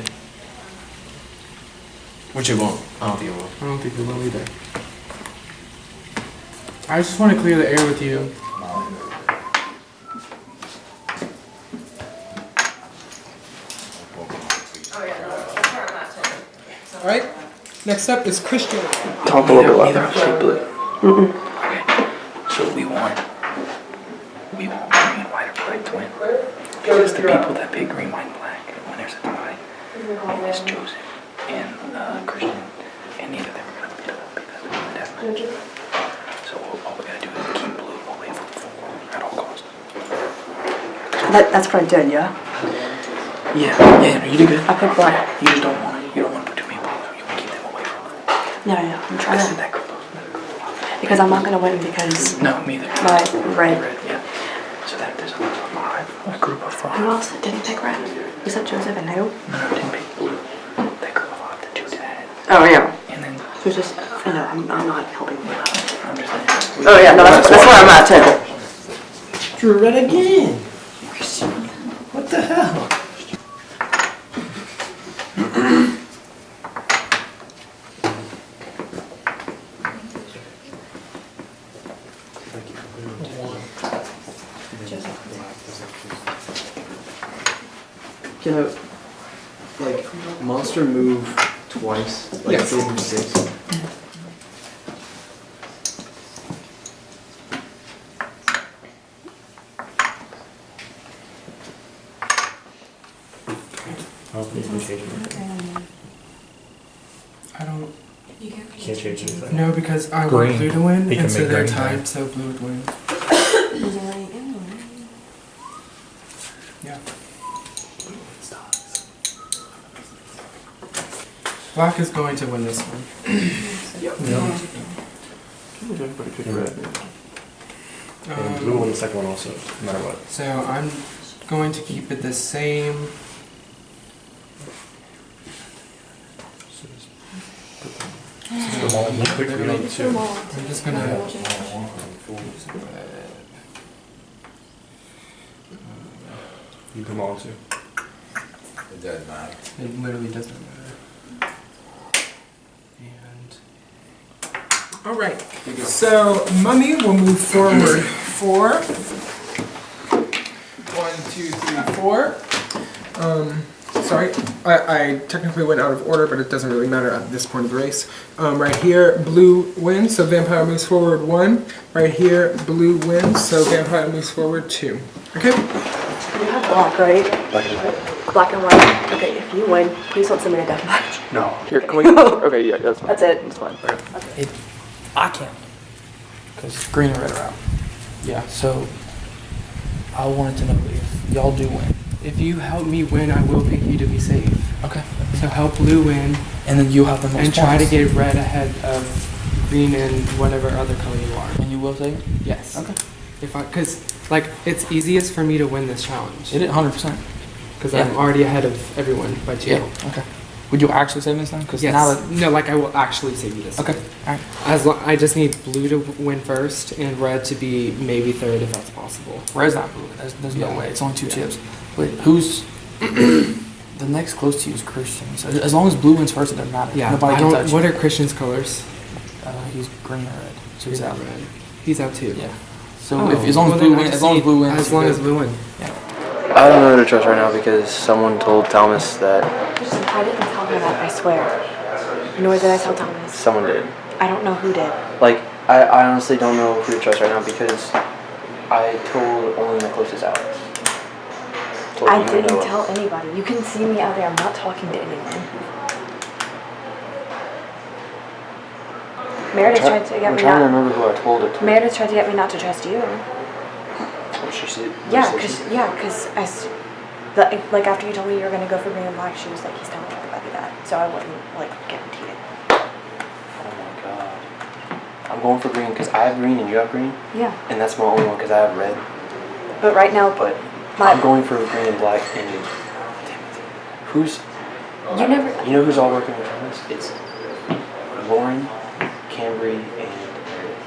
S15: Which it won't. I don't think it will.
S6: I don't think it will either. I just want to clear the air with you. Alright, next up is Christian.
S4: Talk a little bit louder. Okay. So we want green, white, or black to win. Because the people that pick green, white, and black, when there's a tie, is Joseph and Christian, and neither of them are going to pick that deathmatch. So all we got to do is keep blue away from 4 at all costs.
S12: That's probably good, yeah?
S4: Yeah, you did good.
S12: I picked black.
S4: You just don't want to put too many balls. You want to keep them away from them.
S12: Yeah, I'm trying to. Because I'm not going to win because.
S4: No, me either.
S12: My red.
S4: Yeah. So that there's a group of 5.
S12: Who else didn't pick red? You said Joseph and who?
S4: No, didn't pick blue. That group of 5, the 2 that.
S12: Oh, yeah.
S4: And then.
S12: Who's just. I know, I'm not helping you.
S4: I'm just saying.
S12: Oh, yeah, no, that's where I'm at too.
S15: Drew red again. What the hell?
S11: Can a monster move twice? Like
S1: Yes.
S11: say move 6?
S6: I don't.
S7: You can't change anything.
S6: No, because I
S7: Green.
S6: want blue to win,
S7: He can
S6: and so
S7: make
S6: they're
S7: green
S6: tied,
S7: win.
S6: so blue would win. Yeah. Black is going to win this one.
S7: Everybody pick red. And blue will win the second one also, no matter what.
S6: So I'm going to keep it the same.
S7: Put them all in. Pick green on the 2.
S6: I'm just gonna.
S7: You put them all in 2.
S13: It doesn't matter.
S6: It literally doesn't matter. And. Alright. So Mummy will move forward 4. 1, 2, 3, 4. Sorry, I technically went out of order, but it doesn't really matter at this point of the race. Right here, blue wins, so vampire moves forward 1. Right here, blue wins, so vampire moves forward 2. Okay?
S12: You have black, right? Black and white. Okay, if you win, please don't send me a deathmatch.
S4: No. Here, can we? Okay, yeah, that's fine.
S12: That's it.
S4: That's fine. I can't. Because green and red are out.
S6: Yeah.
S4: So, I wanted to know if y'all do win.
S6: If you help me win, I will pick you to be safe.
S4: Okay.
S6: So help blue win.
S4: And then you have the most
S6: And try to
S4: points.
S6: get red ahead of green and whatever other color you are.
S4: And you will save it?
S6: Yes.
S4: Okay.
S6: Cause like it's easiest for me to win this challenge.
S4: It is 100%.
S6: Because
S4: Yeah.
S6: I'm already ahead of everyone by 2.
S4: Yeah. Okay. Would you actually save this time? Because
S6: Yes.
S4: now that.
S6: No, like I will actually save you this.
S4: Okay.
S6: time.
S4: Alright.
S6: I just need blue to win first and red to be maybe 3rd if that's possible.
S4: Red's not blue. There's no
S6: Yeah.
S4: way. It's only 2
S6: Yeah.
S4: chips. But who's. The next close to you is Christian. So as long as blue wins first, it doesn't matter.
S6: Yeah.
S4: Nobody
S6: I
S4: can
S6: don't,
S4: touch
S6: what
S4: you.
S6: are Christian's colors?
S4: He's green or red. So
S6: He's
S4: he's out.
S6: red. He's out too.
S4: Yeah. So
S6: Oh,
S4: if, as long as
S6: well,
S4: blue
S6: then I
S4: wins,
S6: just
S4: as long as
S6: need-
S4: blue wins,
S6: As
S4: you're
S6: long as
S4: good.
S6: blue wins.
S4: Yeah.
S15: I don't know who to trust right now because someone told Thomas that
S12: I didn't tell her that, I swear. Nor did I tell Thomas.
S15: someone did.
S12: I don't know who did.
S15: Like, I honestly don't know who to trust right now because I told only my closest Alex. Told
S12: I
S15: you and
S12: didn't
S15: Noah.
S12: tell anybody. You can see me out there. I'm not talking to anyone. Meredith tried to get
S15: I'm
S12: me
S15: trying to
S12: not.
S15: remember who I told it to.
S12: Meredith tried to get me not to trust you.
S15: What she said.
S12: Yeah, cause like after you told me you were gonna go for green and black, she was like, he's telling everybody that, so I wouldn't like guarantee it.
S15: Oh my god. I'm going for green because I have green and you have green.
S12: Yeah.
S15: And that's my only one because I have red.
S12: But right now,
S15: But I'm going for green and black and damn it. Who's
S12: you never.
S15: you know who's all working with Thomas? It's Lauren, Cambry, and Meredith.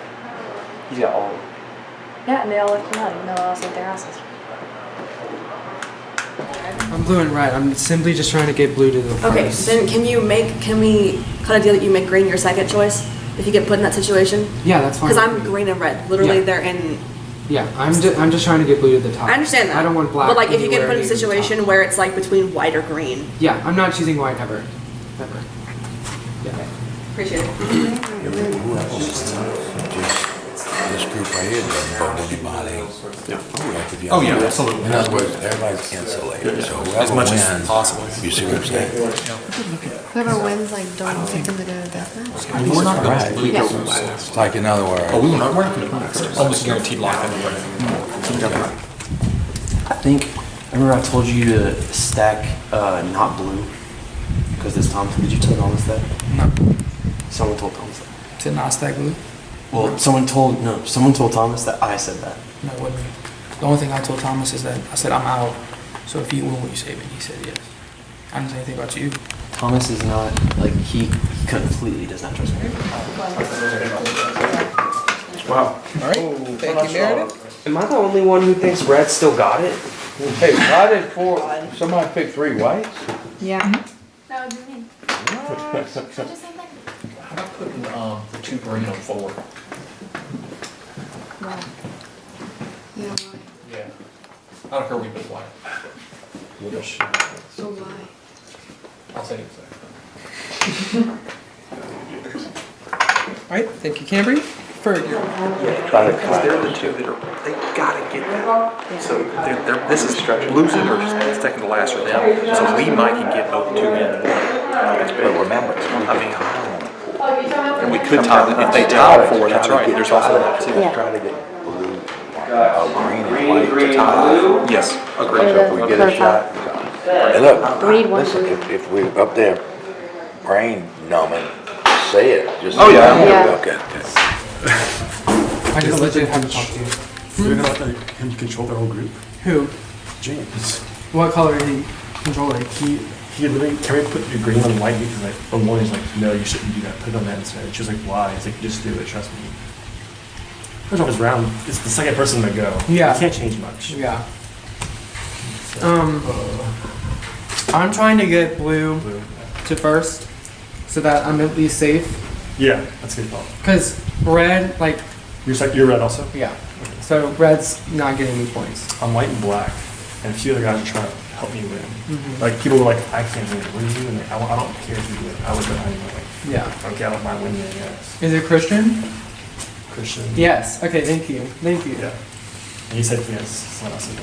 S15: He's got all of them.
S12: Yeah, and they all left him out, even though I was at their houses.
S6: I'm blue and red. I'm simply just trying to get blue to the
S16: Okay,
S6: first.
S16: then can we cut a deal that you make green your second choice if you get put in that situation?
S6: Yeah, that's fine.
S16: Because I'm green and red. Literally,
S6: Yeah.
S16: they're in.
S6: Yeah, I'm just trying to get blue to the top.
S16: I understand that.
S6: I don't want black.
S16: But like, if you get
S6: anywhere
S16: put in a
S6: near the top.
S16: situation where it's like between white or green.
S6: Yeah, I'm not choosing white ever. Ever. Yeah.
S16: Appreciate it.
S13: Who else? This group right here doesn't vote anybody.
S14: Oh, yeah, absolutely.
S13: In other words, everybody's insulated, so
S14: As
S13: whoever
S14: much
S13: wins,
S14: as possible.
S13: you see what I'm saying?
S5: Whoever wins, like, don't take them to go to deathmatch.
S14: We're not going
S13: Right.
S14: to
S5: Yeah.
S14: go last.
S13: It's like, in other words.
S14: Oh, we're not going to go last. Almost guaranteed lock anyway.
S15: I think, remember I told you to stack not blue? Because this Thomas, did you tell Thomas that?
S4: No.
S15: Someone told Thomas that.
S4: To not stack blue?
S15: Well, someone told Thomas that I said that.
S4: No, it wasn't me. The only thing I told Thomas is that I said I'm out. So if you win, will you save it? He said yes. I didn't say anything about you.
S15: Thomas is not, like, he completely does not trust me.
S14: Wow.
S6: All right. Thank you, Meredith.
S15: Am I the only one who thinks Red still got it?
S13: Hey, why did somebody pick 3 whites?
S5: Yeah.
S3: That would be me.
S14: How about putting the 2 green on 4?
S5: Wow. Yeah, why?
S14: Yeah. I don't care we put white.
S5: So why?
S14: I'll take it.
S6: All right. Thank you, Cambry. Ferg, you're
S10: Because they're the two that are, they gotta get that. So this is lose it or second to last for them. So we might can get both 2 in.
S13: But remember,
S10: I mean, and we could tie them, if they tie 4, that's right, there's also that too.
S13: Try to get blue, green and white to tie.
S10: Yes, agreed.
S13: So if we get a shot. And look,
S5: We need one
S13: listen,
S5: blue.
S13: if we're up there brain numbing, say it. Just
S10: Oh, yeah.
S5: Yeah.
S13: Okay.
S6: I just legit have to talk to you.
S7: You're gonna let him control their whole group?
S6: Who?
S7: James.
S6: What color is he controlling?
S7: He literally, can we put your green on white? Because like, on one he's like, no, you shouldn't do that. Put it on that instead. She was like, why? He's like, just do it. Trust me. First off, his round. It's the second person to go.
S6: Yeah.
S7: You can't change much.
S6: Yeah. I'm trying to get blue to first, so that I'm at least safe.
S7: Yeah, that's a good call.
S6: Cause red, like,
S7: You're red also?
S6: yeah. So red's not getting me points.
S7: I'm white and black, and a few other guys are trying to help me win.
S6: Mhm.
S7: Like people were like, I can't win. What are you doing? Like, I don't care if you win. I would go anyway.
S6: Yeah.
S7: Okay, I don't mind winning. Yes.
S6: Is it Christian?
S7: Christian.
S6: Yes. Okay. Thank you. Thank you.
S7: Yeah. And he said yes. Someone else said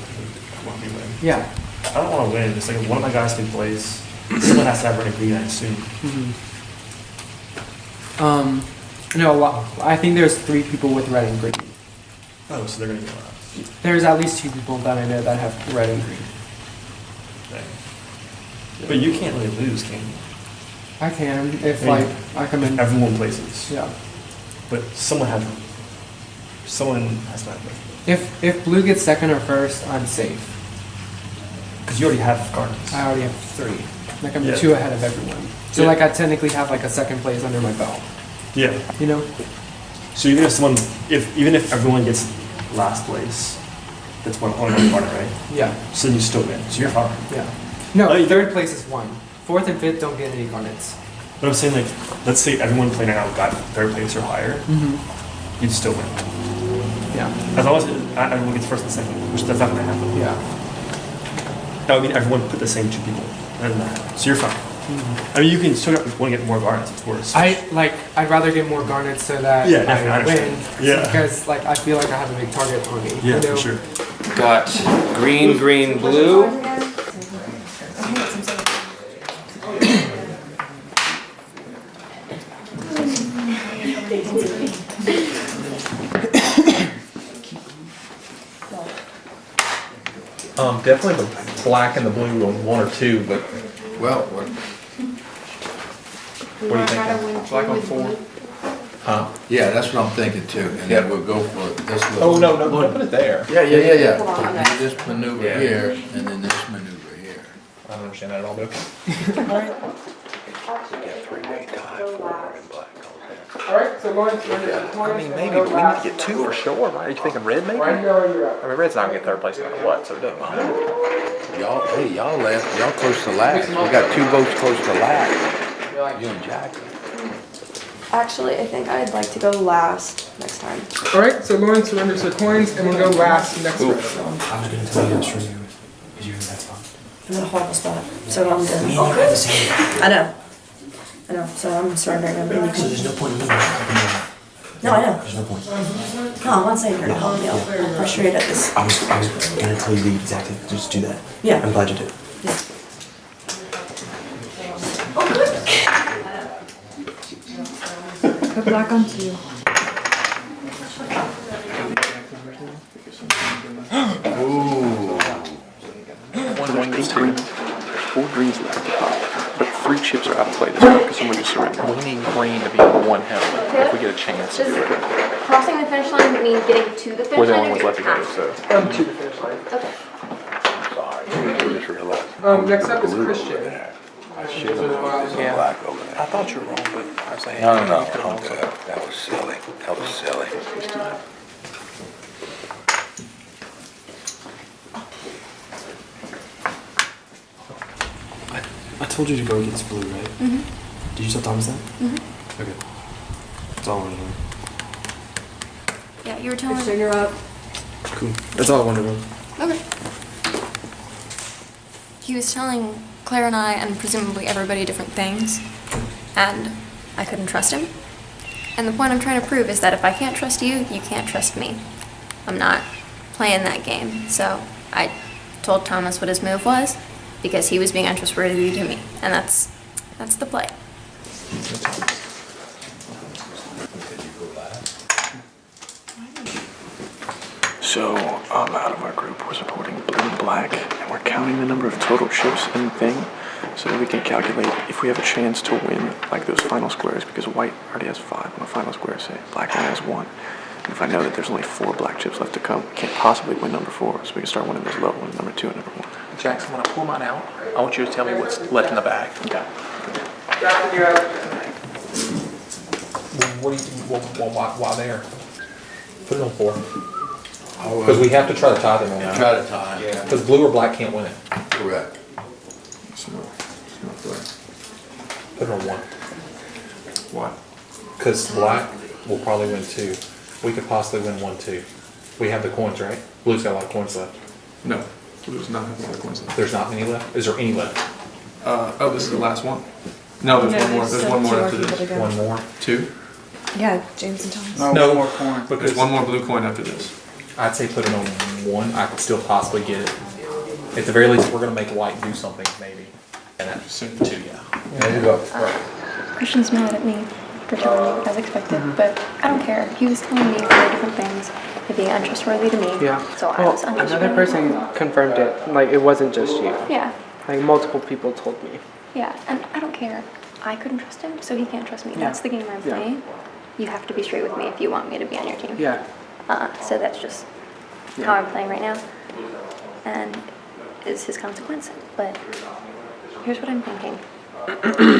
S7: want me to win.
S6: Yeah.
S7: I don't want to win. Just like one of my guys can blaze. Someone has to have red and green, I assume.
S6: No. I think there's 3 people with red and green.
S7: Oh, so they're gonna get last.
S6: There's at least 2 people that I know that have red and green.
S7: Dang. But you can't really lose, can you?
S6: I can if
S7: I mean,
S6: like I come in.
S7: Everyone places.
S6: Yeah.
S7: But someone has to have
S6: If blue gets second or first, I'm safe.
S7: because you already have gardens.
S6: I already have 3. Like I'm
S7: Yeah.
S6: 2 ahead of everyone. So
S7: Yeah.
S6: like I technically have like a second place under my belt.
S7: Yeah.
S6: You know?
S7: So even if even if everyone gets last place, that's one garden, right?
S6: Yeah.
S7: So you still win. So you're fine.
S6: Yeah. No,
S7: Oh, you-
S6: 3rd place is 1. 4th and 5th don't get any garnets.
S7: But I'm saying like, let's say everyone playing out got 3rd place or higher, you'd still win.
S6: Yeah.
S7: As long as everyone gets first and second, which that's not gonna happen.
S6: Yeah.
S7: That would mean everyone put the same 2 people. That doesn't happen. So you're fine. I mean, you can still want to get more gardens, of course.
S6: I'd rather get more garnets so that
S7: Yeah,
S6: I
S7: definitely, I
S6: win.
S7: understand. Yeah.
S6: Because like I feel like I have a big target on me.
S7: Yeah,
S6: you know?
S7: for sure.
S2: Got green, green, blue.
S14: Definitely the black and the blue on 1 or 2, but
S13: Well,
S14: what do you think? Black on 4? Huh?
S13: yeah, that's what I'm thinking too. And then we'll go for this little.
S14: Oh, no, don't put it there.
S13: Yeah. Do this maneuver
S14: Yeah.
S13: here, and then this maneuver here.
S14: I don't understand that at all, but okay.
S13: You got 3-way tie for red and black.
S16: All
S1: Alright, so Lawrence, you're under the coins.
S4: I mean, maybe, but we need to get 2 for sure, right? Are you thinking red, maybe?
S1: Right now, you're up.
S4: I mean, red's not gonna get 3rd place no matter what, so it doesn't matter.
S13: Y'all last. Y'all close to last. We got 2 votes close to last. You and Jack.
S16: Actually, I think I'd like to go last next time.
S1: Alright, so Lawrence surrenders her coins and we'll go last next round.
S9: I'm not gonna tell you that's true. That's fine.
S16: I'm in a horrible spot, so I'm done.
S9: Me and you have the same.
S16: I know, so I'm surrendering them. And you
S9: So
S16: can...
S9: there's no point in me.
S16: No, I know.
S9: There's no point.
S16: No, I'm not saying you're not. I'm frustrated at this.
S9: I was gonna tell you the exact thing. Just do that.
S16: Yeah.
S9: I'm glad you did.
S5: Put black on 2.
S13: Ooh.
S10: One gets green. There's 4 greens left at the top, but 3 chips are out of play this round because someone just surrendered. We need green to be 1 heavily if we get a chance.
S3: Does crossing the finish line mean getting to the finish
S10: We're the
S3: line?
S10: only ones left to go, so.
S1: To the finish line.
S3: Okay.
S13: Sorry, I just realized.
S1: Next up is Christian.
S13: I should have put black over there.
S4: I thought you were wrong, but I was like,
S13: No. I'm good. That was silly. That was silly.
S9: I told you to go against blue, right?
S16: Mm-hmm.
S9: Did you tell Thomas that?
S16: Mm-hmm.
S9: Okay. That's all I wanted to know.
S3: Yeah, you were telling
S16: Christian, you're up.
S9: Cool. That's all I wanted to know.
S3: Okay. He was telling Claire and I, and presumably everybody, different things, and I couldn't trust him. And the point I'm trying to prove is that if I can't trust you, you can't trust me. I'm not playing that game. So I told Thomas what his move was, because he was being untrustworthy to me, and that's the play.
S10: So, out of our group, we're supporting blue and black, and we're counting the number of total chips in the thing, so that we can calculate if we have a chance to win, like those final squares, because white already has 5 on the final square, say, black only has 1. And if I know that there's only 4 black chips left to come, we can't possibly win number 4, so we can start winning those low ones, number 2 and number 1.
S4: Jackson, when I pull mine out, I want you to tell me what's left in the bag. Okay.
S1: Jackson, you're up.
S14: What do you, why there? Put it on 4.
S13: Oh,
S14: Because we have to try to tie them on that.
S13: Try to tie.
S1: Yeah.
S14: Because blue or black can't win it.
S13: Correct.
S14: Put it on 1.
S10: Why?
S14: Because black will probably win 2. We could possibly win 1, 2. We have the coins, right? Blue's got a lot of coins left.
S10: No. Blue does not have a lot of coins left.
S14: There's not many left? Is there any left?
S10: Oh, this is the last one? No, there's one more. There's one more after this.
S14: One more?
S10: 2?
S16: Yeah, James and Thomas.
S14: No,
S4: more coin.
S14: because
S10: There's one more blue coin after this.
S14: I'd say put it on 1. I could still possibly get it. At the very least, we're gonna make white do something, maybe. And that's 2, yeah.
S13: There you go.
S3: Christian's mad at me for telling me as expected, but I don't care. He was telling me 4 different things and being untrustworthy to me.
S6: Yeah.
S3: So I was untrustworthy.
S6: Another person confirmed it. Like, it wasn't just you.
S3: Yeah.
S6: Like, multiple people told me.
S3: Yeah, and I don't care. I couldn't trust him, so he can't trust me. That's the game I'm
S6: Yeah.
S3: playing. You have to be straight with me if you want me to be on your team.
S6: Yeah.
S3: So that's just how I'm playing right now, and is his consequence. But here's what I'm thinking.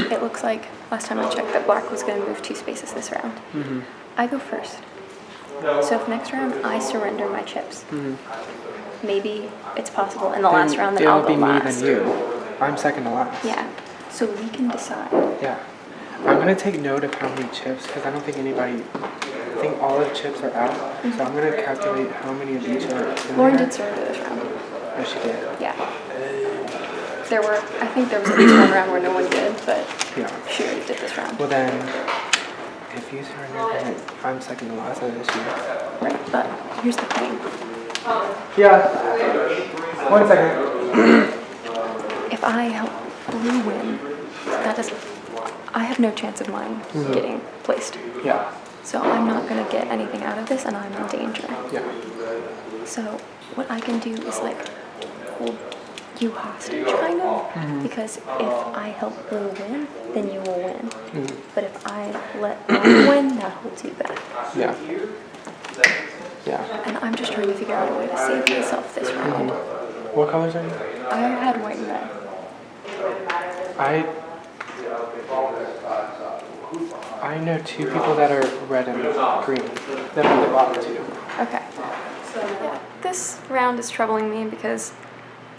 S3: It looks like last time I checked that black was going to move 2 spaces this round.
S6: Mm-hmm.
S3: I go first. So if next round I surrender my chips, maybe it's possible in the last round that I'll go last.
S6: It'll be me than you. I'm second to last.
S3: Yeah. So we can decide.
S6: Yeah. I'm gonna take note of how many chips, because I don't think anybody, I think all of the chips are out. So I'm gonna calculate how many of each are in
S3: Lauren
S6: there.
S3: did surrender this round.
S6: Oh, she did?
S3: Yeah. There were, I think there was at least one round where no one did, but
S6: Yeah.
S3: she already did this round.
S6: Well then, if you surrender, then I'm second to last on this year.
S3: Right, but here's the thing.
S6: Yeah. 1 second.
S3: If I help blue win, that doesn't, I have no chance of mine getting placed.
S6: Yeah.
S3: So I'm not gonna get anything out of this and I'm in danger.
S6: Yeah.
S3: So what I can do is like hold you hostage kind of, because if I help blue win, then you will win. But if I let blue win, that holds you back.
S6: Yeah. Yeah.
S3: And I'm just trying to figure out a way to save myself this round.
S6: What colors are you?
S3: I had white and red.
S6: I know 2 people that are red and green. That are the bottom 2.
S3: Okay. Yeah, this round is troubling me because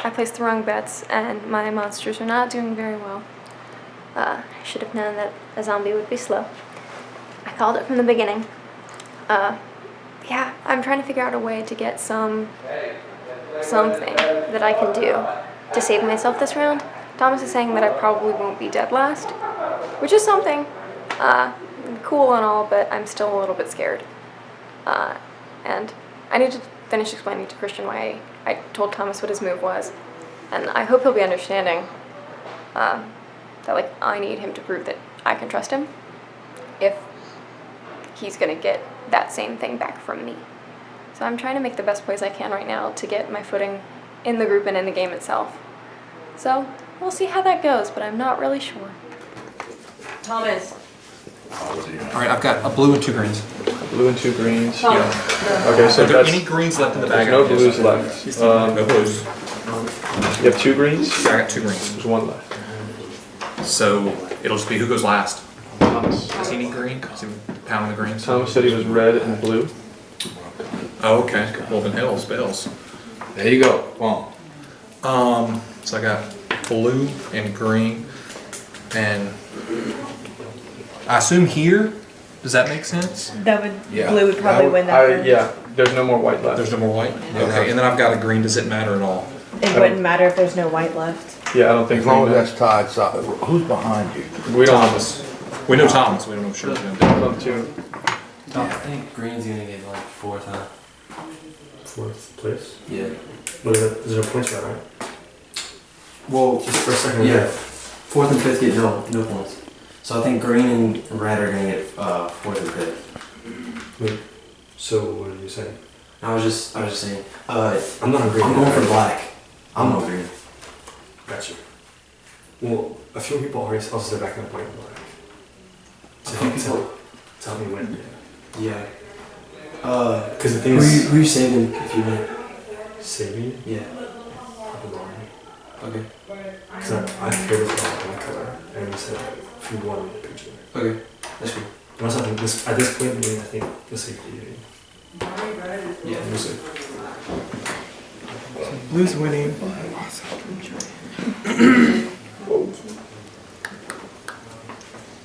S3: I placed the wrong bets and my monsters are not doing very well. I should have known that a zombie would be slow. I called it from the beginning. Yeah, I'm trying to figure out a way to get something that I can do to save myself this round. Thomas is saying that I probably won't be dead last, which is something. Cool and all, but I'm still a little bit scared. And I need to finish explaining to Christian why I told Thomas what his move was. And I hope he'll be understanding that, like, I need him to prove that I can trust him if he's gonna get that same thing back from me. So I'm trying to make the best plays I can right now to get my footing in the group and in the game itself. So we'll see how that goes, but I'm not really sure.
S16: Thomas.
S14: All right, I've got a blue and 2 greens.
S10: Blue and 2 greens.
S16: Tom.
S10: Yeah. Okay, so
S14: Are there
S10: that's,
S14: any greens left in the bag?
S10: there's no blues left.
S14: No blues.
S10: You have 2 greens?
S14: Yeah, I got 2 greens.
S10: There's 1 left.
S14: So it'll just be who goes last.
S10: Thomas.
S14: Does he need green? Is he pounding the greens?
S10: Thomas said he was red and blue.
S14: Oh, okay. Well, then hell's bells.
S13: There you go. Come on.
S14: So I got blue and green, and I assume here. Does that make sense?
S12: That would,
S13: Yeah.
S12: blue would probably win that round.
S10: Yeah, there's no more white left.
S14: There's no more white? Okay, and then I've got a green. Does it matter at all?
S12: It wouldn't matter if there's no white left.
S10: Yeah, I don't think
S13: As long
S10: green
S13: as that's tied, so who's behind you?
S10: We don't
S14: Thomas. We know Thomas. We don't know if Sher's going to do it.
S10: Up to
S15: I think green's gonna get like 4th, huh?
S7: 4th place?
S15: Yeah.
S7: What is it? Is there a point spread, right?
S15: Well,
S7: Just for a second.
S15: yeah. 4th and 5th get no points. So I think green and red are gonna get 4th and 5th.
S7: Wait, so what are you saying?
S15: I was just saying.
S7: I'm not on green.
S15: I'm going for black. I'm on green.
S7: Gotcha. Well, a few people already also said back in the point black.
S15: A few people?
S7: Tell me when.
S15: Yeah.
S7: Because the thing is.
S15: Who you saving if you win?
S7: Saving?
S15: Yeah.
S7: Probably Lauren.
S15: Okay.
S7: Because I figured this out one color, and we said if you won, we'd picture it.
S15: Okay. That's good.
S7: But also, I think this, at this point in the game, I think this is
S15: Yeah.
S7: we'll see.
S6: Blue's winning.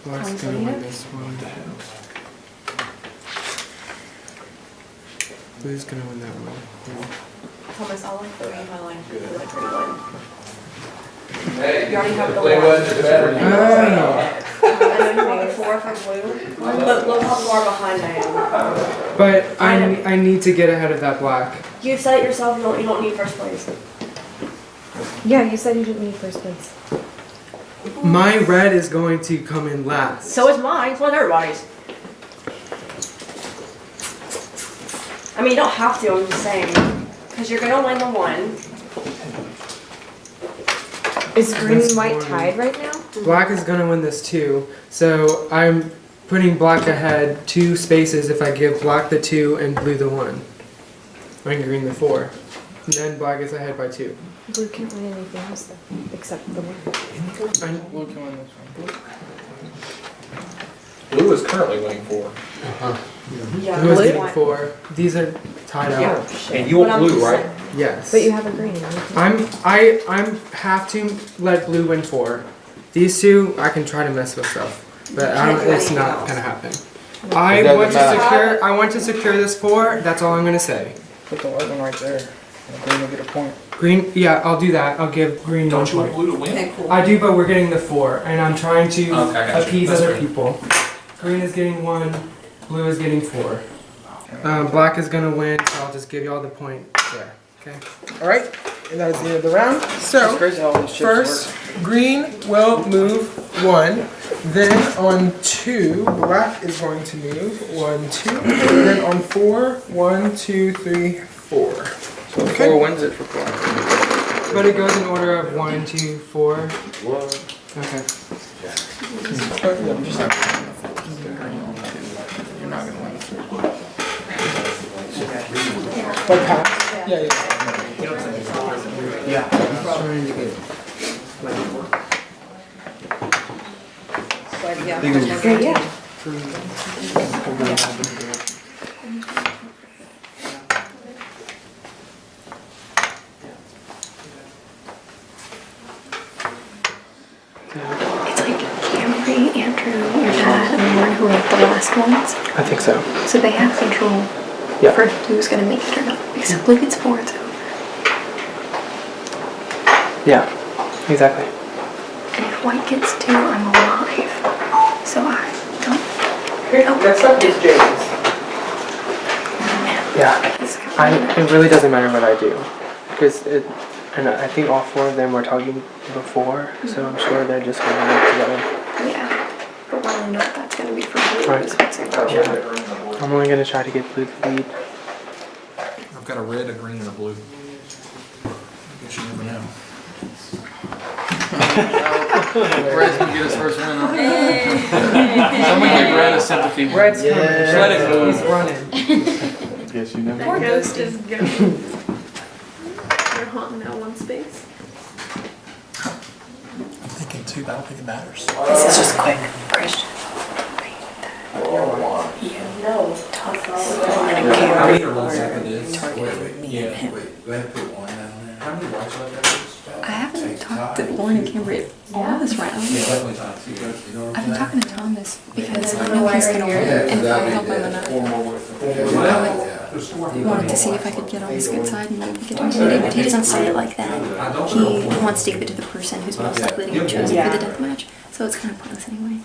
S6: Black's gonna win this one. Blue's gonna win that one.
S16: Thomas, I'll like the way my line for the pretty one. You already have the
S6: Oh.
S16: And then you make a 4 for blue. Look how far behind I am.
S6: But I need to get ahead of that black.
S16: You said it yourself, you don't need first place.
S12: Yeah, you said you didn't need first place.
S6: My red is going to come in last.
S16: So is mine, so is everybody's. I mean, you don't have to, I'm just saying. Because you're gonna win the one.
S12: Is green
S6: That's
S12: and white
S6: one.
S12: tied right now?
S6: Black is gonna win this too. So I'm putting black ahead 2 spaces if I give black the 2 and blue the 1. And green the 4. And then black is ahead by 2.
S12: Blue can't win anything else though, except the one.
S6: Blue can win this one.
S14: Blue is currently winning 4.
S16: Yeah,
S6: Blue is
S16: blue
S6: getting
S16: one.
S6: 4. These are tied
S16: Yeah.
S6: out.
S14: And you want blue, right?
S6: Yes.
S12: But you have a green.
S6: I'm have to let blue win 4. These 2 I can try to mess with stuff, but it's not gonna happen. I want to secure this 4. That's all I'm gonna say.
S4: Put the white one right there. And green will get a point.
S6: Green, yeah, I'll do that. I'll give green
S14: Don't you
S6: 1
S14: want
S6: point.
S14: blue to win?
S16: Okay, cool.
S6: I do, but we're getting the 4, and I'm trying to
S14: Okay, I got you.
S6: appease
S14: That's
S6: other
S14: fair.
S6: people. Green is getting 1, blue is getting 4. Black is gonna win, so I'll just give you all the point there. Okay. All right, and that was the end of the round. So
S4: It's crazy how all these chips
S6: first, green will move 1. Then on 2, black is going to move 1, 2. And then on 4, 1, 2, 3, 4.
S4: So 4 wins it for black.
S6: But it goes in order of 1, 2, 4. Okay.
S4: You're not gonna win.
S6: But pass? Yeah, yeah.
S4: Yeah.
S6: I'm trying to get it.
S16: But yeah.
S12: Great, yeah.
S3: It's like Camry, Andrew, your dad, and Lauren who are like the last ones.
S6: I think so.
S3: So they have control for who's gonna make it or not. Because Blue gets 4 and 2.
S6: Yeah, exactly.
S3: And if White gets 2, I'm alive. So I don't.
S6: Next up is James. Yeah, it really doesn't matter what I do, because and I think all 4 of them were talking before, so I'm sure they're just gonna work together.
S3: Yeah. But when I know that's gonna be for Blue,
S6: Right.
S3: is what's gonna
S6: Yeah. I'm only gonna try to get Blue to lead.
S14: I've got a red, a green, and a blue. I guess you never know.
S4: Red's gonna get his first win. Someone give Red a sympathy.
S6: Red's coming.
S4: Let it go.
S6: He's running.
S10: Guess you never
S16: Poor
S10: know.
S16: Ghost is gonna be. You're haunting that one space.
S14: I'm thinking 2, but I don't think it matters.
S12: This is just quick. Christian.
S13: How many targeted me and him. Wait, go ahead and put one down there. How many watch
S3: I haven't talked to Lauren and Camry all this round. I've been talking to Thomas because I know he's gonna work, and if I help him enough, I wanted to see if I could get on his good side and maybe get him to meeting, but he doesn't say it like that. He wants to give it to the person who's most likely to get chosen for the death match, so it's kind of pointless anyway.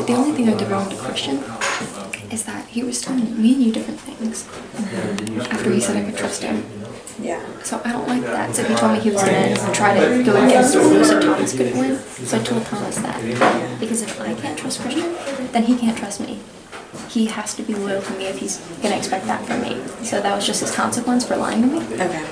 S3: The only thing I did wrong to Christian is that he was telling me and you different things after he said I could trust him.
S12: Yeah.
S3: So I don't like that. So he told me he was going to try to go against Blue so Thomas could win. So I told Thomas that. Because if I can't trust Christian, then he can't trust me. He has to be loyal to me if he's going to expect that from me. So that was just his consequence for lying to me.
S12: Okay.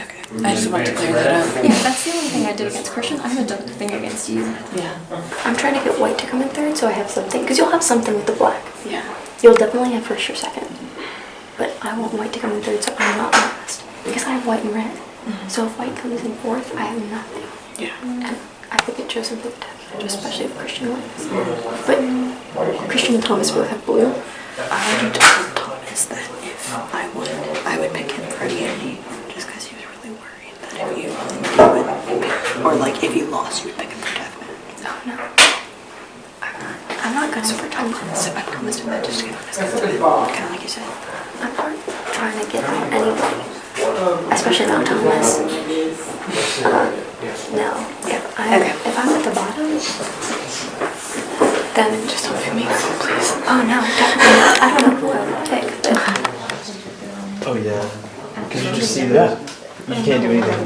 S3: Okay.
S12: I just wanted to clear that up.
S3: Yeah, that's the only thing I did against Christian. I haven't done a thing against you.
S12: Yeah.
S3: I'm trying to get White to come in third so I have something. Because you'll have something with the black.
S12: Yeah.
S3: You'll definitely have first or second. But I want White to come in third so I'm not last. Because I have White and red. So if White comes in fourth, I have nothing.
S12: Yeah.
S3: And I could get chosen for the death match, especially if Christian wins. But Christian and Thomas both have blue.
S12: I already told Thomas that if I won, I would pick him for Unity. Just because he was really worried that if you won, or like if you lost, you would pick him for deathmatch.
S3: Oh no. I'm not gonna for Thomas.
S12: So I promised him that just to get on his
S3: Kind of like you said. I'm not trying to get on anybody. Especially not Thomas. No. If I'm at the bottom, then just don't pick me, please. Oh no, definitely not. I don't know who I would pick, but
S11: Oh yeah. Because you just see that. You can't do anything.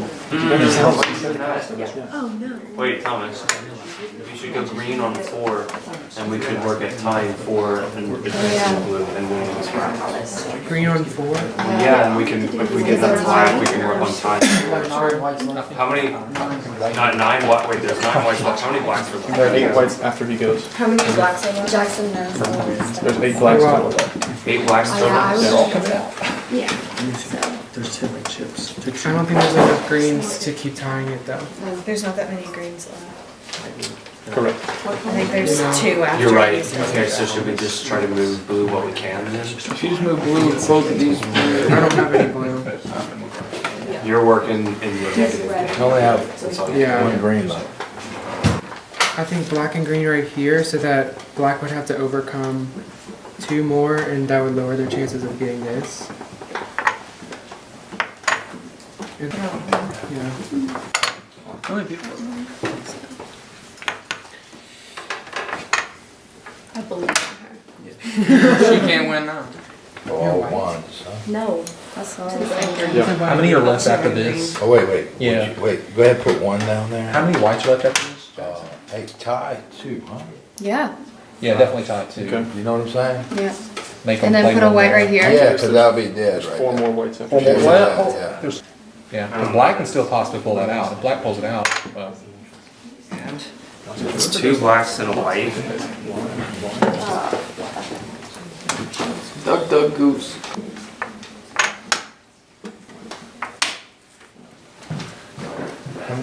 S11: Just help.
S16: Oh no.
S2: Wait, Thomas. You should go green on 4, and we could work at tying 4 and advancing blue and winning this round.
S6: Green on 4?
S2: Yeah, and we can, if we get that black, we can work on tying. How many? Not 9 white. Wait, there's 9 whites left. How many blacks are
S10: There are
S2: left?
S10: 8 whites after he goes.
S5: How many blacks are there? Jackson knows all this stuff.
S10: There's 8 blacks total left.
S2: 8 blacks total.
S5: Yeah, I
S2: They're all
S5: would-
S2: coming out.
S3: yeah.
S11: There's 10 white chips.
S6: I don't think there's enough greens to keep tying it though.
S16: There's not that many greens left.
S10: Correct.
S16: I think there's 2 after.
S2: You're right.
S16: these.
S2: Okay, so should we just try to move blue what we can then?
S6: If you just move blue with both of these, I don't have any blue.
S2: You're working in the negative.
S13: I only have
S6: Yeah.
S13: one green left.
S6: I think black and green right here, so that black would have to overcome 2 more, and that would lower their chances of getting this. And, yeah.
S4: How many people?
S3: I believe in her.
S4: She can't win now.
S13: All ones, huh?
S5: No, that's not.
S14: How many are left after this?
S13: Oh, wait.
S14: Yeah.
S13: Wait, go ahead and put one down there.
S14: How many whites are left after this?
S13: Hey, tie 2, huh?
S5: Yeah,
S14: Yeah, definitely tie 2.
S13: You know what I'm saying?
S5: yeah.
S14: Make them
S5: And then
S14: play
S5: put a
S14: one
S5: white
S14: more.
S5: right here.
S13: Yeah, because that'll be dead right
S10: 4
S13: there.
S10: more whites after
S13: Yeah,
S10: this.
S13: yeah.
S14: Yeah, the black can still possibly pull that out. If black pulls it out, well,
S2: It's 2 blacks and a white.
S4: Duck, duck, goose.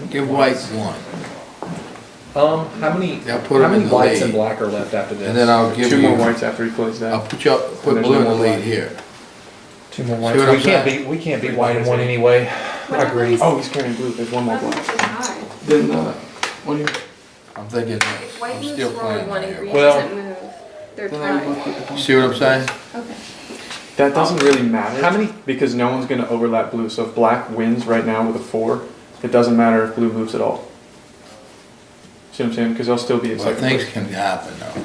S13: Give white 1.
S14: How many?
S13: Yeah, put 'em
S14: how many
S13: in the
S14: whites
S13: lead.
S14: and black are left after this?
S13: And then I'll give
S10: Two
S13: you.
S10: more whites after he plays that.
S13: I'll put
S10: And there's
S13: blue in
S10: no
S13: the
S10: more
S13: lead
S10: black.
S13: here.
S14: Two more
S13: See
S14: whites.
S13: what I'm
S14: We can't
S13: saying?
S14: be white and one anyway. I agree.
S10: Oh, he's carrying blue. There's one more black.
S3: High.
S10: Then, what do you?
S13: I'm thinking,
S3: White
S13: I'm
S3: moves
S13: still
S3: forward
S13: playing
S3: one
S13: right
S3: and
S13: here.
S3: green
S14: Well-
S3: doesn't move. They're tied.
S13: See what I'm saying?
S3: Okay.
S10: That doesn't really matter.
S14: How many?
S10: Because no one's gonna overlap blue. So if black wins right now with a 4, it doesn't matter if blue moves at all. See what I'm saying? Because they'll still be in
S13: Well,
S10: second
S13: things
S10: place.
S13: can happen though.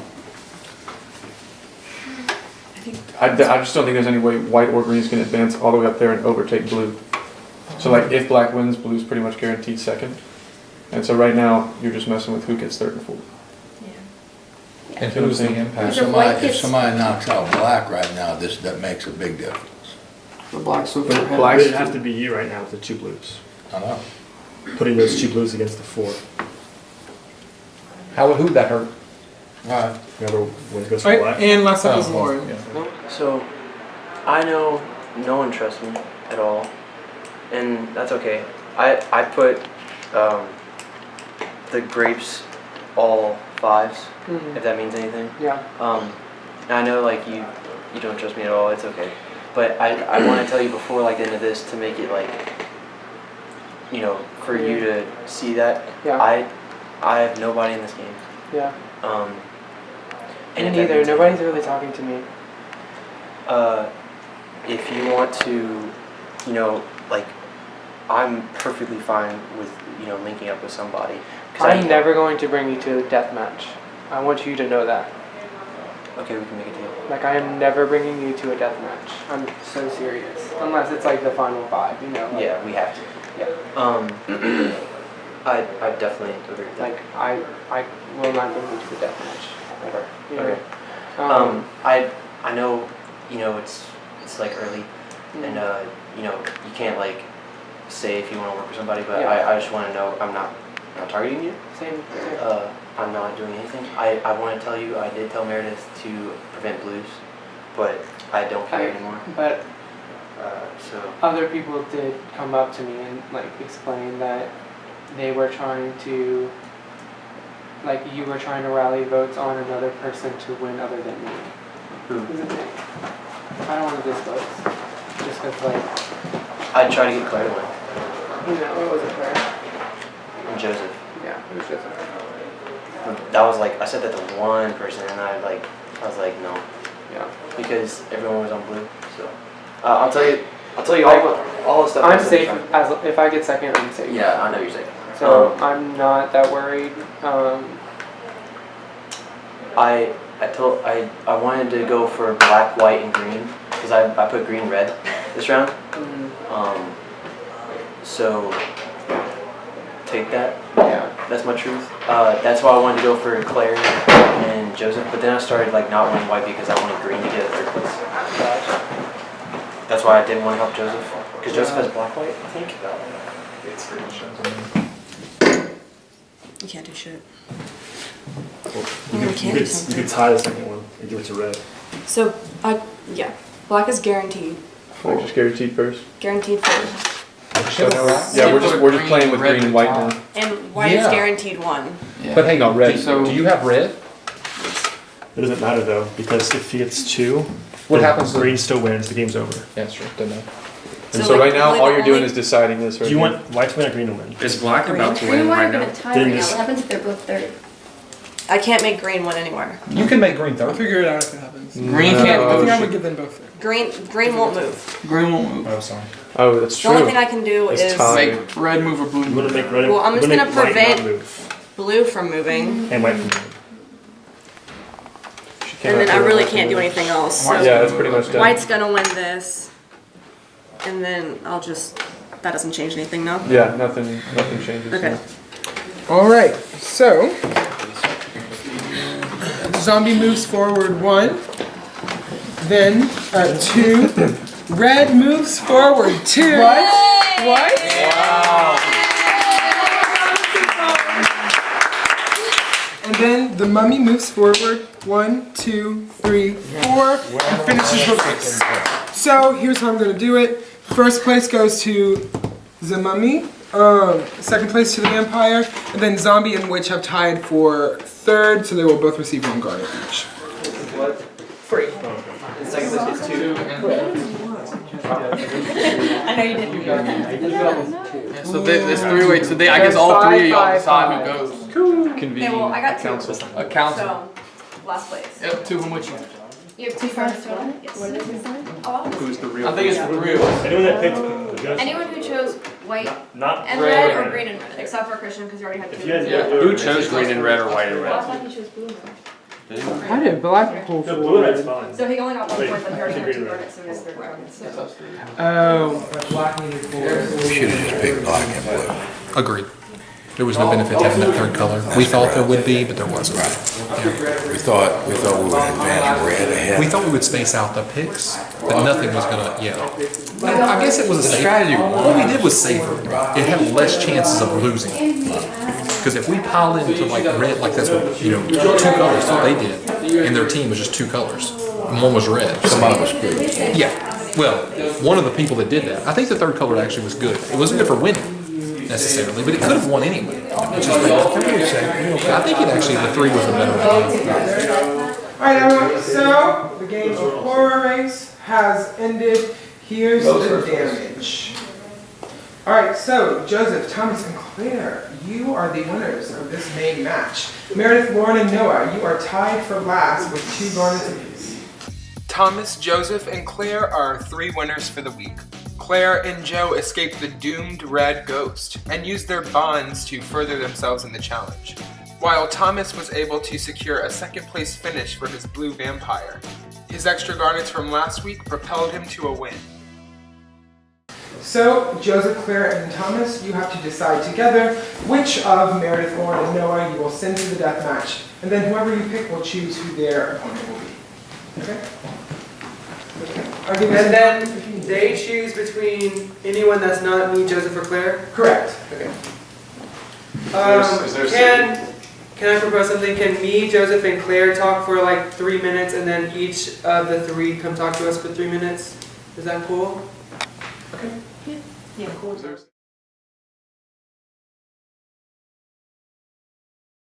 S10: I just don't think there's any way white or green is gonna advance all the way up there and overtake blue. So like if black wins, blue's pretty much guaranteed second. And so right now, you're just messing with who gets third and fourth.
S14: And
S10: See what I'm
S14: who's the
S10: saying?
S14: impact?
S13: If somebody knocks out black right now, that makes a big difference.
S6: The black's so
S7: But
S6: far ahead.
S7: Black it'd have to be you right now with the 2 blues.
S13: I know.
S7: Putting those 2 blues against the 4.
S14: Who would that hurt?
S13: Alright.
S7: Remember when it goes for
S6: Alright,
S7: black?
S6: and last up is
S14: Oh,
S6: Lauren.
S14: yeah.
S15: So, I know no one trusts me at all, and that's okay. I put the grapes all 5s, if that means anything.
S6: Yeah.
S15: And I know like you don't trust me at all. It's okay, but I want to tell you before like the end of this to make it like, you know, for you to see that.
S6: Yeah.
S15: I have nobody in this game.
S6: Yeah.
S15: And
S6: Me
S15: if that
S6: neither.
S15: means
S6: Nobody's really talking to me.
S15: if you want to, you know, like, I'm perfectly fine with, you know, linking up with somebody.
S6: I'm never going to bring you to a death match. I want you to know that.
S15: Okay, we can make a deal.
S6: Like, I am never bringing you to a death match. I'm so serious. Unless it's like the final 5, you know. Like,
S15: Yeah, we have to.
S6: Yeah.
S15: I definitely agree with that.
S6: Like, I will not bring you to the death match. Ever. You know?
S15: Okay. I know, you know, it's like early, and you know, you can't like say if you want to work with somebody, but
S6: Yeah.
S15: I just want to know I'm not targeting you.
S6: Same.
S15: I'm not doing anything. I want to tell you, I did tell Meredith to prevent blues, but I don't care anymore.
S6: But
S15: so
S6: other people did come up to me and like explain that they were trying to, like, you were trying to rally votes on another person to win other than me.
S15: Who?
S6: Who's it? I don't want to disclose. Just because, like,
S15: I try to get Claire to win.
S6: you know, it wasn't fair.
S15: And Joseph.
S6: Yeah, it was Joseph.
S15: That was like I said that to one person, and I was like no.
S6: Yeah.
S15: Because everyone was on blue. So I'll tell you all the stuff.
S6: I'm
S15: I said
S6: safe.
S15: to
S6: If I get second, I'm safe.
S15: Yeah, I know you're safe.
S6: So I'm not that worried.
S15: I wanted to go for black, white, and green because I put green, red this round. So take that.
S6: Yeah.
S15: That's my truth. That's why I wanted to go for Claire and Joseph, but then I started like not wanting white because I wanted green to get a third place. That's why I didn't want to help Joseph because Joseph has black, white, I think.
S14: It's pretty much
S12: You can't do shit.
S7: You could tie the second one and give it to red.
S16: So, yeah, black is guaranteed.
S10: Like just guaranteed first.
S16: Guaranteed for.
S10: Yeah, we're just playing with green and white now.
S12: And white is guaranteed 1.
S14: But hang on, red. Do you have red?
S7: It doesn't matter though, because if he gets 2,
S14: What
S7: then
S14: happens to-
S7: green still wins, the game's over.
S14: Yeah, that's true. Don't know.
S10: And so right now, all you're doing is deciding this right
S7: Do you
S10: here.
S7: want white to win or green to win?
S9: Is black about to
S5: Green
S9: win
S5: and white
S9: right
S5: are
S9: now?
S5: gonna tie
S7: Then
S5: right now.
S7: just-
S5: What happens if they're both third?
S12: I can't make green 1 anywhere.
S14: You can make green third.
S6: I'll figure it out if it happens.
S10: Green
S6: can't. I
S10: No,
S6: think I
S10: she-
S6: would give them both third.
S12: Green won't move.
S6: Green won't move.
S14: Oh, sorry.
S10: Oh, that's
S12: The
S10: true.
S12: only thing I can do
S10: It's
S12: is
S10: tied.
S6: Make red move or blue
S7: You want
S6: move.
S7: to make red
S12: Well, I'm
S7: you
S12: just
S7: wanna
S12: gonna
S7: make white
S12: prevent-
S7: not move,
S12: blue from moving,
S7: and white from moving.
S12: and then I really can't do anything else. So
S10: Yeah, that's pretty much done.
S12: white's gonna win this, and then I'll just. That doesn't change anything, no?
S10: Yeah, nothing changes.
S12: Okay.
S6: All right. So zombie moves forward 1. Then 2. Red moves forward 2. What? And then the mummy moves forward 1, 2, 3, 4, and finishes the race. So here's how I'm gonna do it. First place goes to the mummy.
S1: second place to the vampire, and then zombie and witch have tied for third, so they will both receive 1 garnet each.
S11: Free. And second place gets 2.
S16: I know you didn't.
S14: So this three-way, so I guess all 3 of y'all decide who goes.
S16: Okay, well, I got 2.
S14: A council.
S16: So, last place.
S14: Yep, 2 from which one?
S3: You have 2 garnets total?
S16: Yes.
S5: What are they saying?
S16: Oh,
S10: Who's the real?
S14: I think it's the 3 of us.
S7: Anyone that picked just
S3: Anyone who chose white
S7: not
S3: and
S14: red
S3: red
S14: or
S3: or green and red.
S16: except for Christian, because you already had 2.
S7: If you had
S14: Yeah.
S2: Who chose green and red or white and
S16: Well, I
S2: red?
S16: thought he chose blue and red.
S6: I did Blackpool
S7: No, blue red's
S6: for.
S7: fine.
S16: So he only got 1
S7: Wait,
S16: point, but he already
S7: I
S16: had
S7: think
S16: 2
S7: green and
S16: garnets, so he has 3 garnets.
S6: Oh, black needed for.
S13: We should have just picked black and blue.
S14: Agreed. There was no benefit to having that third color. We thought there would be, but there wasn't.
S13: We thought we would advance red ahead.
S14: We thought we would space out the picks, but nothing was gonna, I guess it was a strategy. What we did was safer. It had less chances of losing. Because if we pile into like red, like that's what, 2 colors, that's what they did. And their team was just 2 colors. And one was red.
S13: Somebody was screwed.
S14: Yeah. Well, one of the people that did that, I think the third color actually was good. It wasn't good for winning necessarily, but it could have won anyway. Which is I think it actually, the 3 was the better one.
S1: Alright everyone, so the game of Horror Race has ended. Here's the damage. Alright, so Joseph, Thomas, and Claire, you are the winners of this main match. Meredith, Lauren, and Noah, you are tied for last with 2 garnets apiece. Thomas, Joseph, and Claire are 3 winners for the week. Claire and Joe escaped the doomed red ghost and used their bonds to further themselves in the challenge, while Thomas was able to secure a 2nd place finish for his blue vampire. His extra garnets from last week propelled him to a win. So, Joseph, Claire, and Thomas, you have to decide together which of Meredith, Lauren, and Noah you will send to the death match, and then whoever you pick will choose who their opponent will be. Okay?
S6: And then they choose between anyone that's not me, Joseph, or Claire?
S1: Correct.
S6: Okay.
S10: Is there
S6: Can I propose something? Can me, Joseph, and Claire talk for like 3 minutes, and then each of the 3 come talk to us for 3 minutes? Is that cool?
S1: Okay.
S16: Yeah, cool.